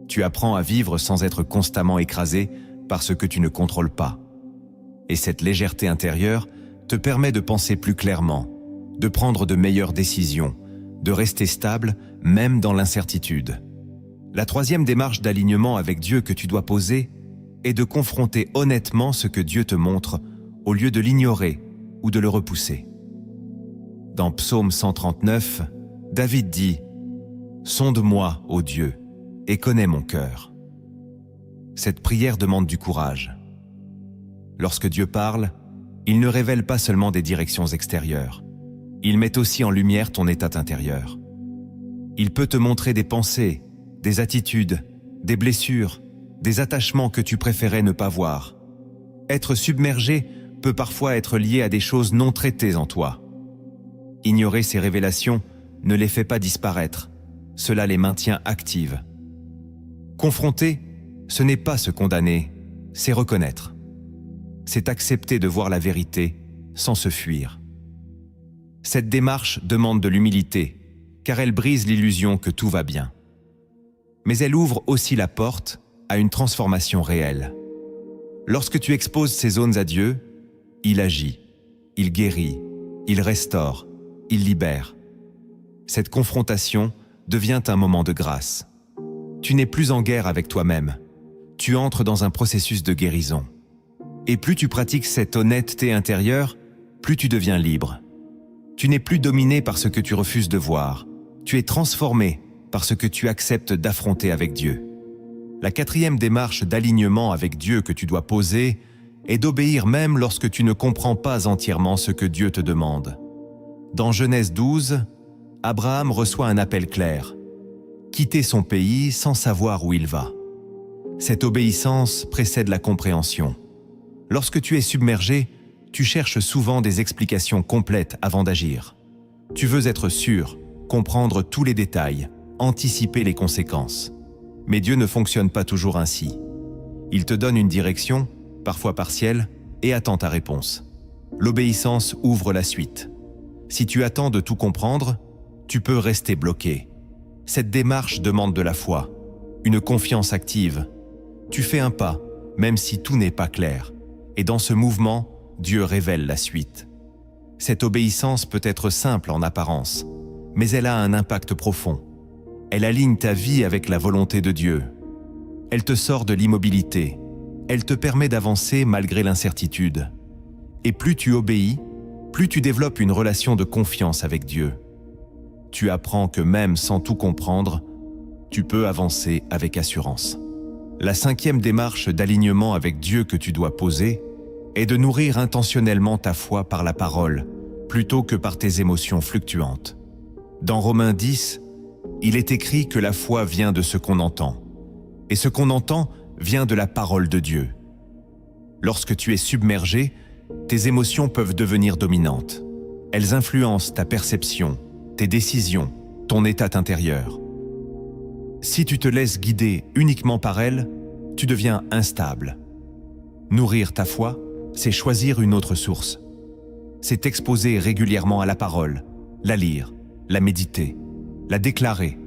Tu apprends à vivre sans être constamment écrasé par ce que tu ne contrôles pas. Et cette légèreté intérieure te permet de penser plus clairement, de prendre de meilleures décisions, de rester stable même dans l'incertitude. La troisième démarche d'alignement avec Dieu que tu dois poser est de confronter honnêtement ce que Dieu te montre au lieu de l'ignorer ou de le repousser. Dans Psaume 139, David dit « Sonde-moi, ô Dieu, et connais mon cœur ». Cette prière demande du courage. Lorsque Dieu parle, il ne révèle pas seulement des directions extérieures. Il met aussi en lumière ton état intérieur. Il peut te montrer des pensées, des attitudes, des blessures, des attachements que tu préférais ne pas voir. Être submergé peut parfois être lié à des choses non traitées en toi. Ignorer ces révélations ne les fait pas disparaître, cela les maintient actives. Confronter, ce n'est pas se condamner, c'est reconnaître. C'est accepter de voir la vérité sans se fuir. Cette démarche demande de l'humilité, car elle brise l'illusion que tout va bien. Mais elle ouvre aussi la porte à une transformation réelle. Lorsque tu exposes ces zones à Dieu, il agit, il guérit, il restaure, il libère. Cette confrontation devient un moment de grâce. Tu n'es plus en guerre avec toi-même. Tu entres dans un processus de guérison. Et plus tu pratiques cette honnêteté intérieure, plus tu deviens libre. Tu n'es plus dominé par ce que tu refuses de voir. Tu es transformé par ce que tu acceptes d'affronter avec Dieu. La quatrième démarche d'alignement avec Dieu que tu dois poser est d'obéir même lorsque tu ne comprends pas entièrement ce que Dieu te demande. Dans Genèse 12, Abraham reçoit un appel clair: quitter son pays sans savoir où il va. Cette obéissance précède la compréhension. Lorsque tu es submergé, tu cherches souvent des explications complètes avant d'agir. Tu veux être sûr, comprendre tous les détails, anticiper les conséquences. Mais Dieu ne fonctionne pas toujours ainsi. Il te donne une direction, parfois partielle, et attend ta réponse. L'obéissance ouvre la suite. Si tu attends de tout comprendre, tu peux rester bloqué. Cette démarche demande de la foi, une confiance active. Tu fais un pas, même si tout n'est pas clair. Et dans ce mouvement, Dieu révèle la suite. Cette obéissance peut être simple en apparence, mais elle a un impact profond. Elle aligne ta vie avec la volonté de Dieu. Elle te sort de l'immobilité. Elle te permet d'avancer malgré l'incertitude. Et plus tu obéis, plus tu développes une relation de confiance avec Dieu. Tu apprends que même sans tout comprendre, tu peux avancer avec assurance. La 5e démarche d'alignement avec Dieu que tu dois poser est de nourrir intentionnellement ta foi par la parole, plutôt que par tes émotions fluctuantes. Dans Romains 10, il est écrit que la foi vient de ce qu'on entend, et ce qu'on entend vient de la parole de Dieu. Lorsque tu es submergé, tes émotions peuvent devenir dominantes. Elles influencent ta perception, tes décisions, ton état intérieur. Si tu te laisses guider uniquement par elles, tu deviens instable. Nourrir ta foi, c'est choisir une autre source. C'est t'exposer régulièrement à la parole, la lire, la méditer, la déclarer.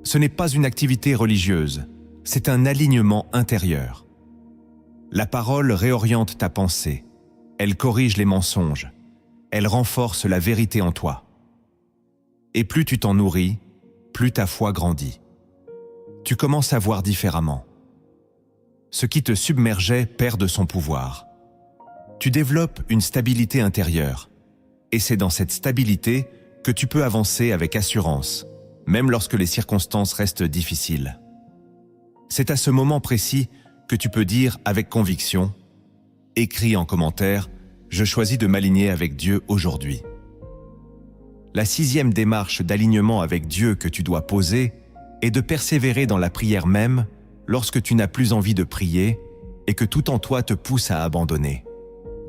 Ce n'est pas une activité religieuse, c'est un alignement intérieur. La parole réoriente ta pensée, elle corrige les mensonges, elle renforce la vérité en toi. Et plus tu t'en nourris, plus ta foi grandit. Tu commences à voir différemment. Ce qui te submergeait perd de son pouvoir. Tu développes une stabilité intérieure, et c'est dans cette stabilité que tu peux avancer avec assurance, même lorsque les circonstances restent difficiles. C'est à ce moment précis que tu peux dire avec conviction: écris en commentaire, je choisis de m'aligner avec Dieu aujourd'hui. La 6e démarche d'alignement avec Dieu que tu dois poser est de persévérer dans la prière même lorsque tu n'as plus envie de prier et que tout en toi te pousse à abandonner.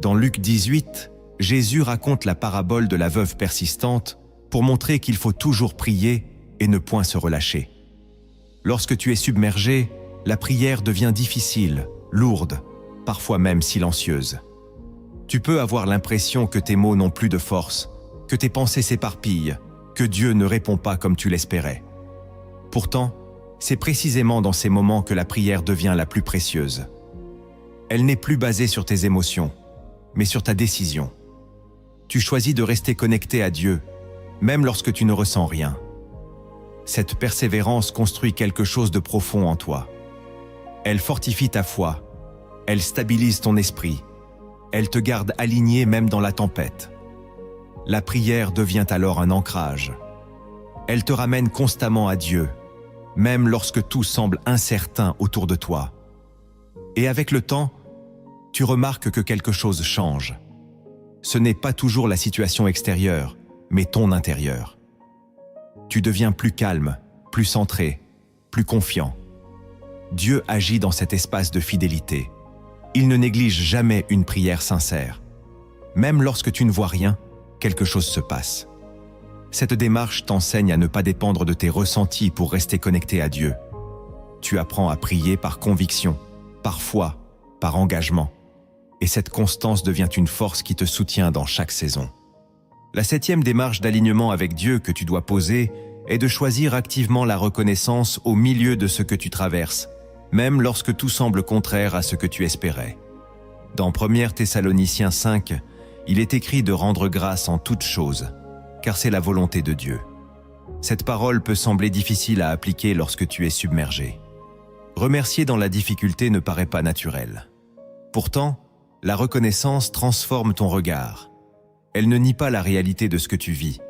Dans Luc 18, Jésus raconte la parabole de la veuve persistante pour montrer qu'il faut toujours prier et ne point se relâcher. Lorsque tu es submergé, la prière devient difficile, lourde, parfois même silencieuse. Tu peux avoir l'impression que tes mots n'ont plus de force, que tes pensées s'éparpillent, que Dieu ne répond pas comme tu l'espérais. Pourtant, c'est précisément dans ces moments que la prière devient la plus précieuse. Elle n'est plus basée sur tes émotions, mais sur ta décision. Tu choisis de rester connecté à Dieu, même lorsque tu ne ressens rien. Cette persévérance construit quelque chose de profond en toi. Elle fortifie ta foi, elle stabilise ton esprit, elle te garde aligné même dans la tempête. La prière devient alors un ancrage. Elle te ramène constamment à Dieu, même lorsque tout semble incertain autour de toi. Et avec le temps, tu remarques que quelque chose change. Ce n'est pas toujours la situation extérieure, mais ton intérieur. Tu deviens plus calme, plus centré, plus confiant. Dieu agit dans cet espace de fidélité. Il ne néglige jamais une prière sincère. Même lorsque tu ne vois rien, quelque chose se passe. Cette démarche t'enseigne à ne pas dépendre de tes ressentis pour rester connecté à Dieu. Tu apprends à prier par conviction, par foi, par engagement. Et cette constance devient une force qui te soutient dans chaque saison. La 7e démarche d'alignement avec Dieu que tu dois poser est de choisir activement la reconnaissance au milieu de ce que tu traverses, même lorsque tout semble contraire à ce que tu espérais. Dans 1 Thessaloniciens 5, il est écrit de rendre grâce en toutes choses, car c'est la volonté de Dieu. Cette parole peut sembler difficile à appliquer lorsque tu es submergé. Remercier dans la difficulté ne paraît pas naturel. Pourtant, la reconnaissance transforme ton regard. Elle ne nie pas la réalité de ce que tu vis,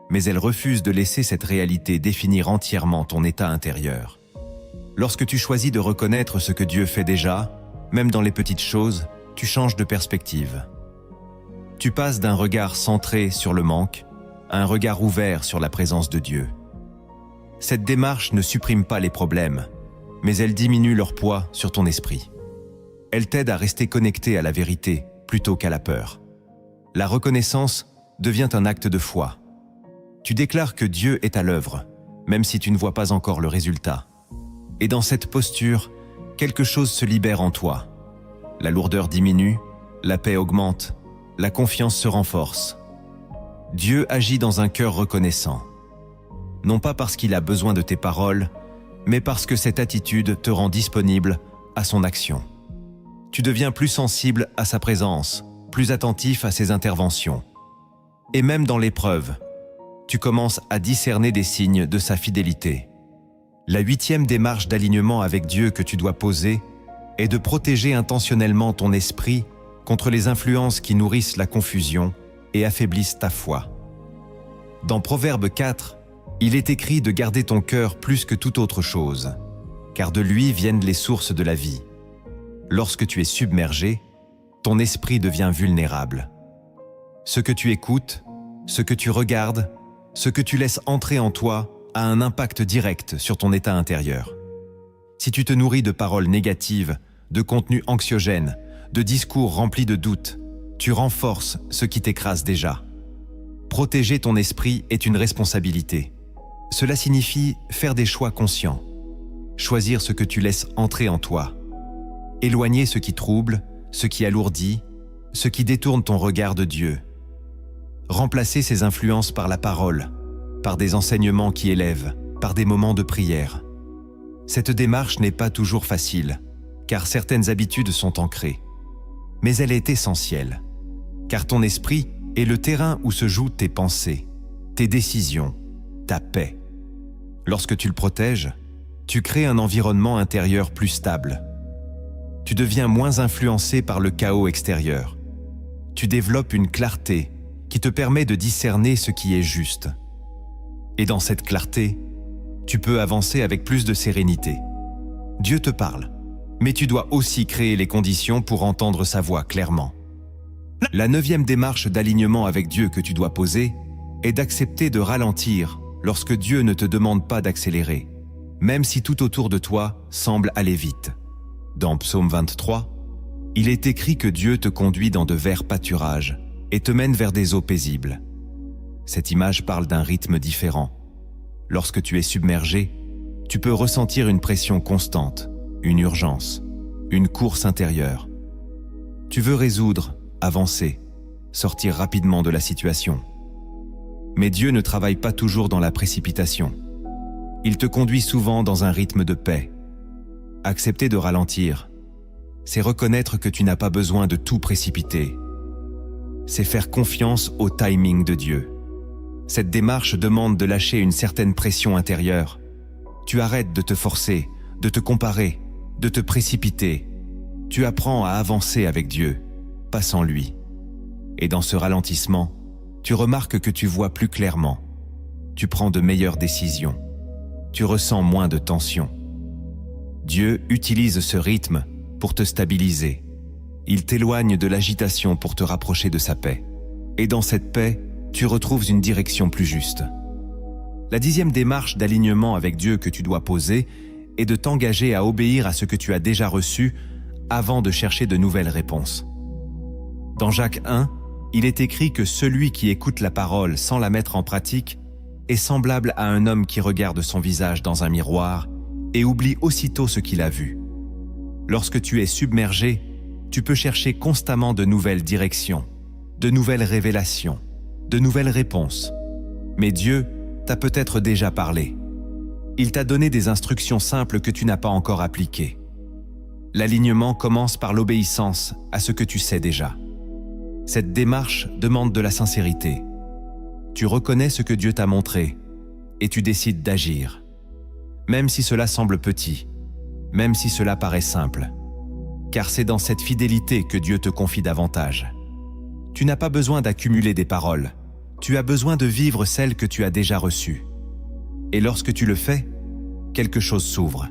mais elle refuse de laisser cette réalité définir entièrement ton état intérieur. Lorsque tu choisis de reconnaître ce que Dieu fait déjà, même dans les petites choses, tu changes de perspective. Tu passes d'un regard centré sur le manque à un regard ouvert sur la présence de Dieu. Cette démarche ne supprime pas les problèmes, mais elle diminue leur poids sur ton esprit. Elle t'aide à rester connecté à la vérité plutôt qu'à la peur. La reconnaissance devient un acte de foi. Tu déclares que Dieu est à l'œuvre, même si tu ne vois pas encore le résultat. Et dans cette posture, quelque chose se libère en toi. La lourdeur diminue, la paix augmente, la confiance se renforce. Dieu agit dans un cœur reconnaissant. Non pas parce qu'il a besoin de tes paroles, mais parce que cette attitude te rend disponible à son action. Tu deviens plus sensible à sa présence, plus attentif à ses interventions. Et même dans l'épreuve, tu commences à discerner des signes de sa fidélité. La 8e démarche d'alignement avec Dieu que tu dois poser est de protéger intentionnellement ton esprit contre les influences qui nourrissent la confusion et affaiblissent ta foi. Dans Proverbe 4, il est écrit de garder ton cœur plus que toute autre chose, car de lui viennent les sources de la vie. Lorsque tu es submergé, ton esprit devient vulnérable. Ce que tu écoutes, ce que tu regardes, ce que tu laisses entrer en toi a un impact direct sur ton état intérieur. Si tu te nourris de paroles négatives, de contenus anxiogènes, de discours remplis de doutes, tu renforces ce qui t'écrase déjà. Protéger ton esprit est une responsabilité. Cela signifie faire des choix conscients, choisir ce que tu laisses entrer en toi, éloigner ce qui trouble, ce qui alourdit, ce qui détourne ton regard de Dieu. Remplacer ces influences par la parole, par des enseignements qui élèvent, par des moments de prière. Cette démarche n'est pas toujours facile, car certaines habitudes sont ancrées. Mais elle est essentielle, car ton esprit est le terrain où se jouent tes pensées, tes décisions, ta paix. Lorsque tu le protèges, tu crées un environnement intérieur plus stable. Tu deviens moins influencé par le chaos extérieur. Tu développes une clarté qui te permet de discerner ce qui est juste. Et dans cette clarté, tu peux avancer avec plus de sérénité. Dieu te parle, mais tu dois aussi créer les conditions pour entendre sa voix clairement. La 9e démarche d'alignement avec Dieu que tu dois poser est d'accepter de ralentir lorsque Dieu ne te demande pas d'accélérer, même si tout autour de toi semble aller vite. Dans Psaume 23, il est écrit que Dieu te conduit dans de verts pâturages et te mène vers des eaux paisibles. Cette image parle d'un rythme différent. Lorsque tu es submergé, tu peux ressentir une pression constante, une urgence, une course intérieure. Tu veux résoudre, avancer, sortir rapidement de la situation. Mais Dieu ne travaille pas toujours dans la précipitation. Il te conduit souvent dans un rythme de paix. Accepter de ralentir, c'est reconnaître que tu n'as pas besoin de tout précipiter. C'est faire confiance au timing de Dieu. Cette démarche demande de lâcher une certaine pression intérieure. Tu arrêtes de te forcer, de te comparer, de te précipiter. Tu apprends à avancer avec Dieu, pas sans lui. Et dans ce ralentissement, tu remarques que tu vois plus clairement. Tu prends de meilleures décisions. Tu ressens moins de tension. Dieu utilise ce rythme pour te stabiliser. Il t'éloigne de l'agitation pour te rapprocher de sa paix. Et dans cette paix, tu retrouves une direction plus juste. La 10e démarche d'alignement avec Dieu que tu dois poser est de t'engager à obéir à ce que tu as déjà reçu avant de chercher de nouvelles réponses. Dans Jacques 1, il est écrit que celui qui écoute la parole sans la mettre en pratique est semblable à un homme qui regarde son visage dans un miroir et oublie aussitôt ce qu'il a vu. Lorsque tu es submergé, tu peux chercher constamment de nouvelles directions, de nouvelles révélations, de nouvelles réponses. Mais Dieu t'a peut-être déjà parlé. Il t'a donné des instructions simples que tu n'as pas encore appliquées. L'alignement commence par l'obéissance à ce que tu sais déjà. Cette démarche demande de la sincérité. Tu reconnais ce que Dieu t'a montré et tu décides d'agir. Même si cela semble petit, même si cela paraît simple. Car c'est dans cette fidélité que Dieu te confie davantage. Tu n'as pas besoin d'accumuler des paroles. Tu as besoin de vivre celles que tu as déjà reçues. Et lorsque tu le fais, quelque chose s'ouvre.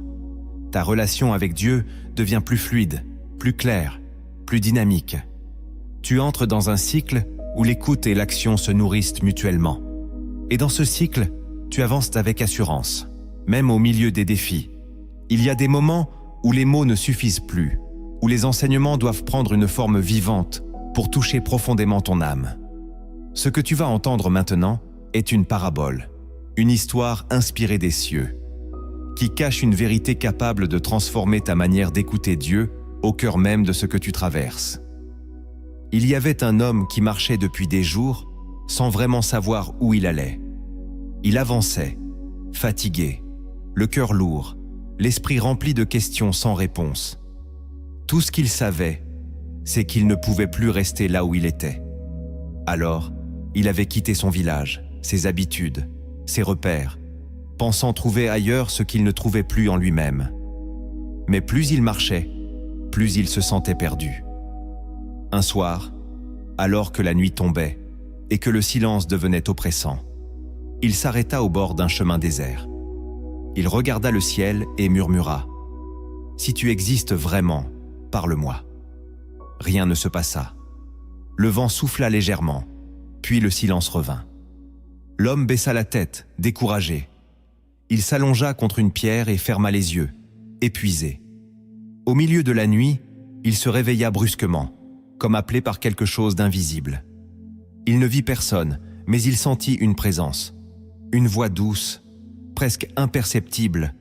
Ta relation avec Dieu devient plus fluide, plus claire, plus dynamique. Tu entres dans un cycle où l'écoute et l'action se nourrissent mutuellement. Et dans ce cycle, tu avances avec assurance, même au milieu des défis. Il y a des moments où les mots ne suffisent plus, où les enseignements doivent prendre une forme vivante pour toucher profondément ton âme. Ce que tu vas entendre maintenant est une parabole, une histoire inspirée des cieux, qui cache une vérité capable de transformer ta manière d'écouter Dieu au cœur même de ce que tu traverses. Il y avait un homme qui marchait depuis des jours sans vraiment savoir où il allait. Il avançait, fatigué, le cœur lourd, l'esprit rempli de questions sans réponse. Tout ce qu'il savait, c'est qu'il ne pouvait plus rester là où il était. Alors, il avait quitté son village, ses habitudes, ses repères, pensant trouver ailleurs ce qu'il ne trouvait plus en lui-même. Mais plus il marchait, plus il se sentait perdu. Un soir, alors que la nuit tombait et que le silence devenait oppressant, il s'arrêta au bord d'un chemin désert. Il regarda le ciel et murmura « Si tu existes vraiment, parle-moi ». Rien ne se passa. Le vent souffla légèrement, puis le silence revint. L'homme baissa la tête, découragé. Il s'allongea contre une pierre et ferma les yeux, épuisé. Au milieu de la nuit, il se réveilla brusquement, comme appelé par quelque chose d'invisible. Il ne vit personne, mais il sentit une présence. Une voix douce, presque imperceptible,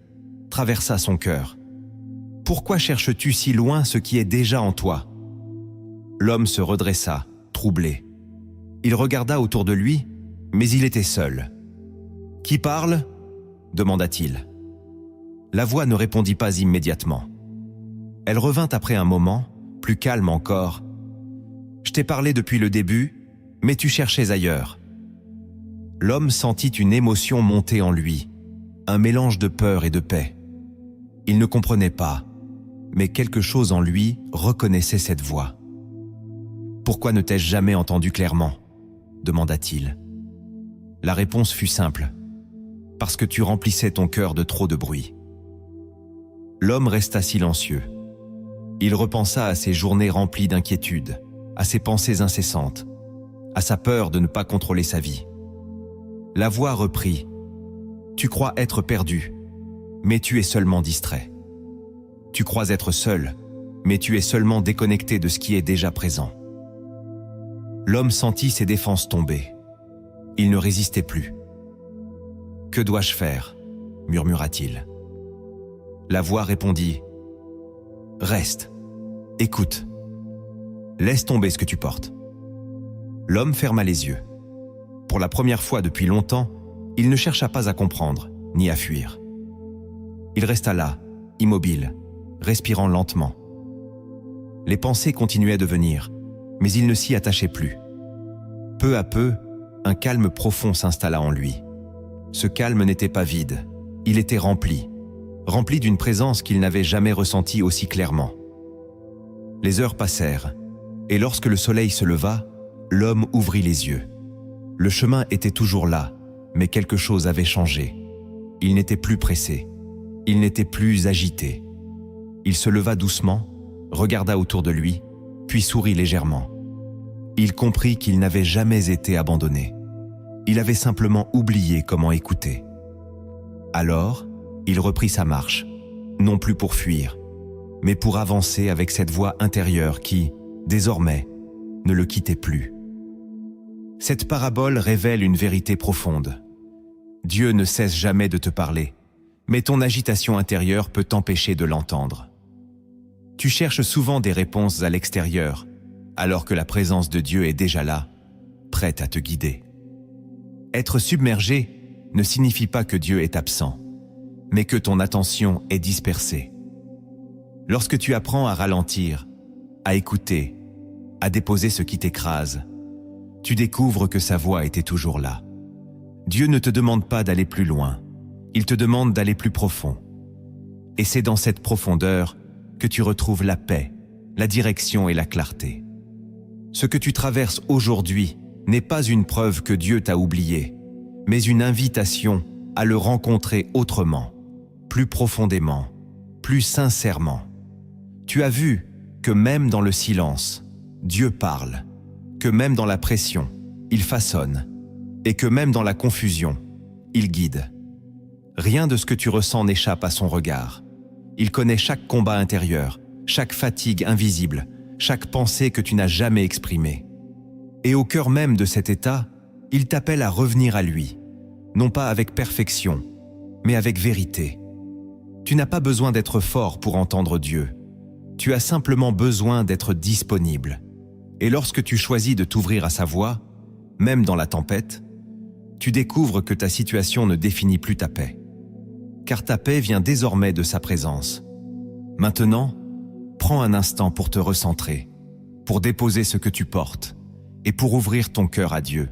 traversa son cœur. « Pourquoi cherches-tu si loin ce qui est déjà en toi ?» L'homme se redressa, troublé. Il regarda autour de lui, mais il était seul. « Qui parle ?» demanda-t-il. La voix ne répondit pas immédiatement. Elle revint après un moment, plus calme encore. « Je t'ai parlé depuis le début, mais tu cherchais ailleurs. » L'homme sentit une émotion monter en lui, un mélange de peur et de paix. Il ne comprenait pas, mais quelque chose en lui reconnaissait cette voix. « Pourquoi ne t'ai-je jamais entendu clairement ?» demanda-t-il. La réponse fut simple. « Parce que tu remplissais ton cœur de trop de bruit. » L'homme resta silencieux. Il repensa à ses journées remplies d'inquiétude, à ses pensées incessantes, à sa peur de ne pas contrôler sa vie. La voix reprit. « Tu crois être perdu, mais tu es seulement distrait. Tu crois être seul, mais tu es seulement déconnecté de ce qui est déjà présent. » L'homme sentit ses défenses tomber. Il ne résistait plus. « Que dois-je faire ?» murmura-t-il. La voix répondit « Reste, écoute, laisse tomber ce que tu portes. » L'homme ferma les yeux. Pour la première fois depuis longtemps, il ne chercha pas à comprendre, ni à fuir. Il resta là, immobile, respirant lentement. Les pensées continuaient de venir, mais il ne s'y attachait plus. Peu à peu, un calme profond s'installa en lui. Ce calme n'était pas vide, il était rempli d'une présence qu'il n'avait jamais ressentie aussi clairement. Les heures passèrent, et lorsque le soleil se leva, l'homme ouvrit les yeux. Le chemin était toujours là, mais quelque chose avait changé. Il n'était plus pressé, il n'était plus agité. Il se leva doucement, regarda autour de lui, puis sourit légèrement. Il comprit qu'il n'avait jamais été abandonné. Il avait simplement oublié comment écouter. Alors, il reprit sa marche, non plus pour fuir, mais pour avancer avec cette voix intérieure qui, désormais, ne le quittait plus. Cette parabole révèle une vérité profonde. Dieu ne cesse jamais de te parler, mais ton agitation intérieure peut t'empêcher de l'entendre. Tu cherches souvent des réponses à l'extérieur, alors que la présence de Dieu est déjà là, prête à te guider. Être submergé ne signifie pas que Dieu est absent, mais que ton attention est dispersée. Lorsque tu apprends à ralentir, à écouter, à déposer ce qui t'écrase, tu découvres que sa voix était toujours là. Dieu ne te demande pas d'aller plus loin, il te demande d'aller plus profond. Et c'est dans cette profondeur que tu retrouves la paix, la direction et la clarté. Ce que tu traverses aujourd'hui n'est pas une preuve que Dieu t'a oublié, mais une invitation à le rencontrer autrement, plus profondément, plus sincèrement. Tu as vu que même dans le silence, Dieu parle, que même dans la pression, il façonne, et que même dans la confusion, il guide. Rien de ce que tu ressens n'échappe à son regard. Il connaît chaque combat intérieur, chaque fatigue invisible, chaque pensée que tu n'as jamais exprimée. Et au cœur même de cet état, il t'appelle à revenir à lui, non pas avec perfection, mais avec vérité. Tu n'as pas besoin d'être fort pour entendre Dieu. Tu as simplement besoin d'être disponible. Et lorsque tu choisis de t'ouvrir à sa voix, même dans la tempête, tu découvres que ta situation ne définit plus ta paix. Car ta paix vient désormais de sa présence. Maintenant, prends un instant pour te recentrer, pour déposer ce que tu portes et pour ouvrir ton cœur à Dieu.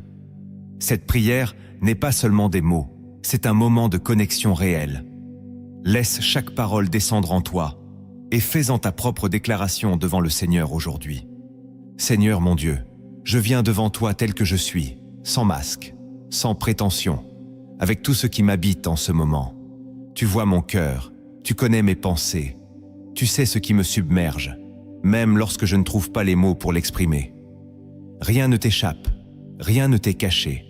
Cette prière n'est pas seulement des mots, c'est un moment de connexion réelle. Laisse chaque parole descendre en toi et fais-en ta propre déclaration devant le Seigneur aujourd'hui. Seigneur mon Dieu, je viens devant toi tel que je suis, sans masque, sans prétention, avec tout ce qui m'habite en ce moment. Tu vois mon cœur, tu connais mes pensées, tu sais ce qui me submerge, même lorsque je ne trouve pas les mots pour l'exprimer. Rien ne t'échappe, rien ne t'est caché.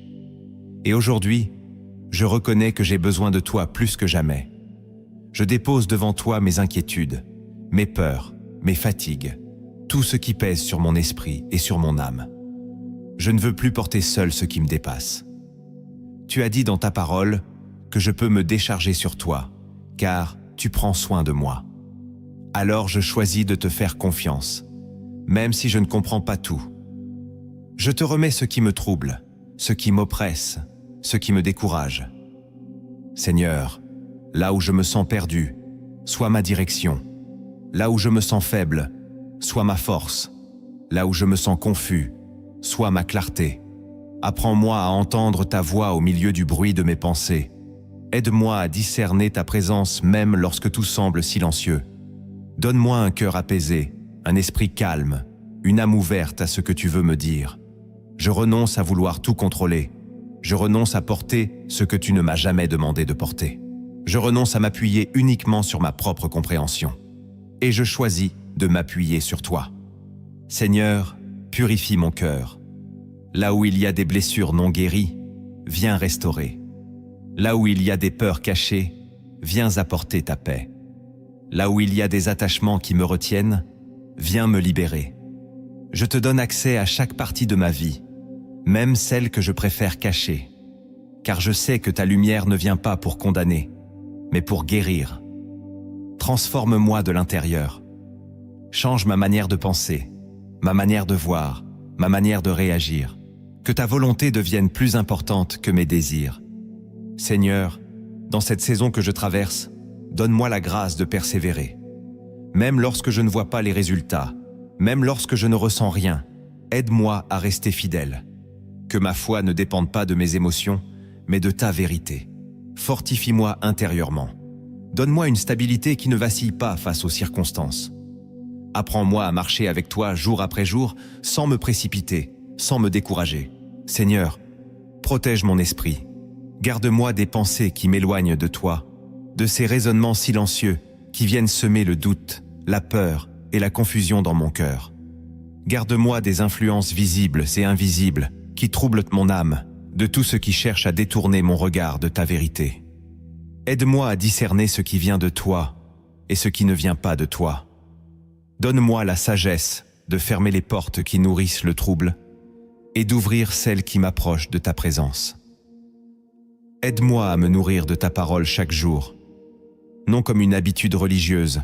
Et aujourd'hui, je reconnais que j'ai besoin de toi plus que jamais. Je dépose devant toi mes inquiétudes, mes peurs, mes fatigues, tout ce qui pèse sur mon esprit et sur mon âme. Je ne veux plus porter seul ce qui me dépasse. Tu as dit dans ta parole que je peux me décharger sur toi, car tu prends soin de moi. Alors je choisis de te faire confiance, même si je ne comprends pas tout. Je te remets ce qui me trouble, ce qui m'oppresse, ce qui me décourage. Seigneur, là où je me sens perdu, sois ma direction. Là où je me sens faible, sois ma force. Là où je me sens confus, sois ma clarté. Apprends-moi à entendre ta voix au milieu du bruit de mes pensées. Aide-moi à discerner ta présence même lorsque tout semble silencieux. Donne-moi un cœur apaisé, un esprit calme, une âme ouverte à ce que tu veux me dire. Je renonce à vouloir tout contrôler. Je renonce à porter ce que tu ne m'as jamais demandé de porter. Je renonce à m'appuyer uniquement sur ma propre compréhension. Et je choisis de m'appuyer sur toi. Seigneur, purifie mon cœur. Là où il y a des blessures non guéries, viens restaurer. Là où il y a des peurs cachées, viens apporter ta paix. Là où il y a des attachements qui me retiennent, viens me libérer. Je te donne accès à chaque partie de ma vie, même celle que je préfère cacher, car je sais que ta lumière ne vient pas pour condamner, mais pour guérir. Transforme-moi de l'intérieur. Change ma manière de penser, ma manière de voir, ma manière de réagir. Que ta volonté devienne plus importante que mes désirs. Seigneur, dans cette saison que je traverse, donne-moi la grâce de persévérer. Même lorsque je ne vois pas les résultats, même lorsque je ne ressens rien, aide-moi à rester fidèle. Que ma foi ne dépende pas de mes émotions, mais de ta vérité. Fortifie-moi intérieurement. Donne-moi une stabilité qui ne vacille pas face aux circonstances. Apprends-moi à marcher avec toi jour après jour, sans me précipiter, sans me décourager. Seigneur, protège mon esprit. Garde-moi des pensées qui m'éloignent de toi, de ces raisonnements silencieux qui viennent semer le doute, la peur et la confusion dans mon cœur. Garde-moi des influences visibles et invisibles qui troublent mon âme, de tout ce qui cherche à détourner mon regard de ta vérité. Aide-moi à discerner ce qui vient de toi et ce qui ne vient pas de toi. Donne-moi la sagesse de fermer les portes qui nourrissent le trouble et d'ouvrir celles qui m'approchent de ta présence. Aide-moi à me nourrir de ta parole chaque jour, non comme une habitude religieuse,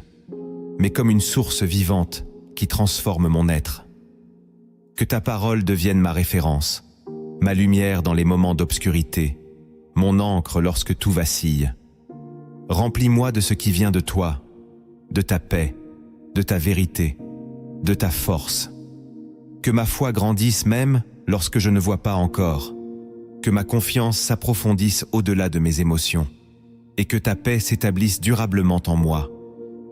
mais comme une source vivante qui transforme mon être. Que ta parole devienne ma référence, ma lumière dans les moments d'obscurité, mon encre lorsque tout vacille. Remplis-moi de ce qui vient de toi, de ta paix, de ta vérité, de ta force. Que ma foi grandisse même lorsque je ne vois pas encore. Que ma confiance s'approfondisse au-delà de mes émotions. Et que ta paix s'établisse durablement en moi.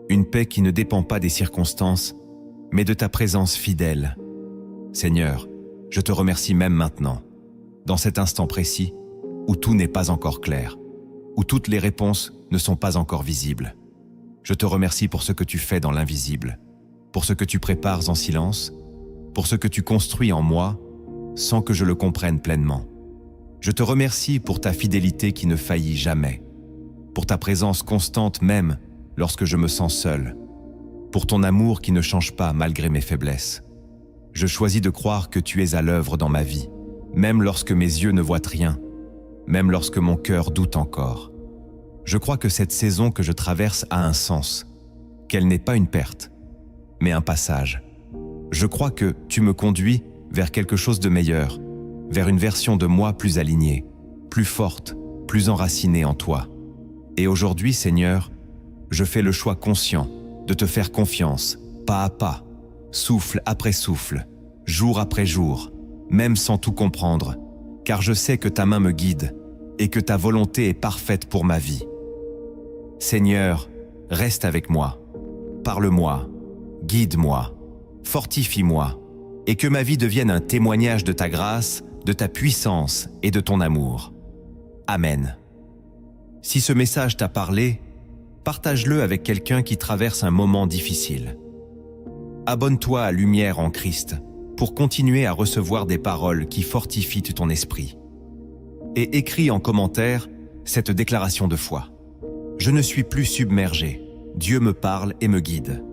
Une paix qui ne dépend pas des circonstances, mais de ta présence fidèle. Seigneur, je te remercie même maintenant, dans cet instant précis, où tout n'est pas encore clair, où toutes les réponses ne sont pas encore visibles. Je te remercie pour ce que tu fais dans l'invisible. pour ce que tu prépares en silence, pour ce que tu construis en moi, sans que je le comprenne pleinement. Je te remercie pour ta fidélité qui ne faillit jamais, pour ta présence constante même lorsque je me sens seul, pour ton amour qui ne change pas malgré mes faiblesses. Je choisis de croire que tu es à l'œuvre dans ma vie, même lorsque mes yeux ne voient rien, même lorsque mon cœur doute encore. Je crois que cette saison que je traverse a un sens, qu'elle n'est pas une perte, mais un passage. Je crois que tu me conduis vers quelque chose de meilleur, vers une version de moi plus alignée, plus forte, plus enracinée en toi. Et aujourd'hui, Seigneur, je fais le choix conscient de te faire confiance, pas à pas, souffle après souffle, jour après jour, même sans tout comprendre, car je sais que ta main me guide et que ta volonté est parfaite pour ma vie. Seigneur, reste avec moi, parle-moi, guide-moi, fortifie-moi, et que ma vie devienne un témoignage de ta grâce, de ta puissance et de ton amour. Amen. Si ce message t'a parlé, partage-le avec quelqu'un qui traverse un moment difficile. Abonne-toi à Lumière en Christ pour continuer à recevoir des paroles qui fortifient ton esprit. Et écris en commentaire cette déclaration de foi. Je ne suis plus submergé. Dieu me parle et me guide.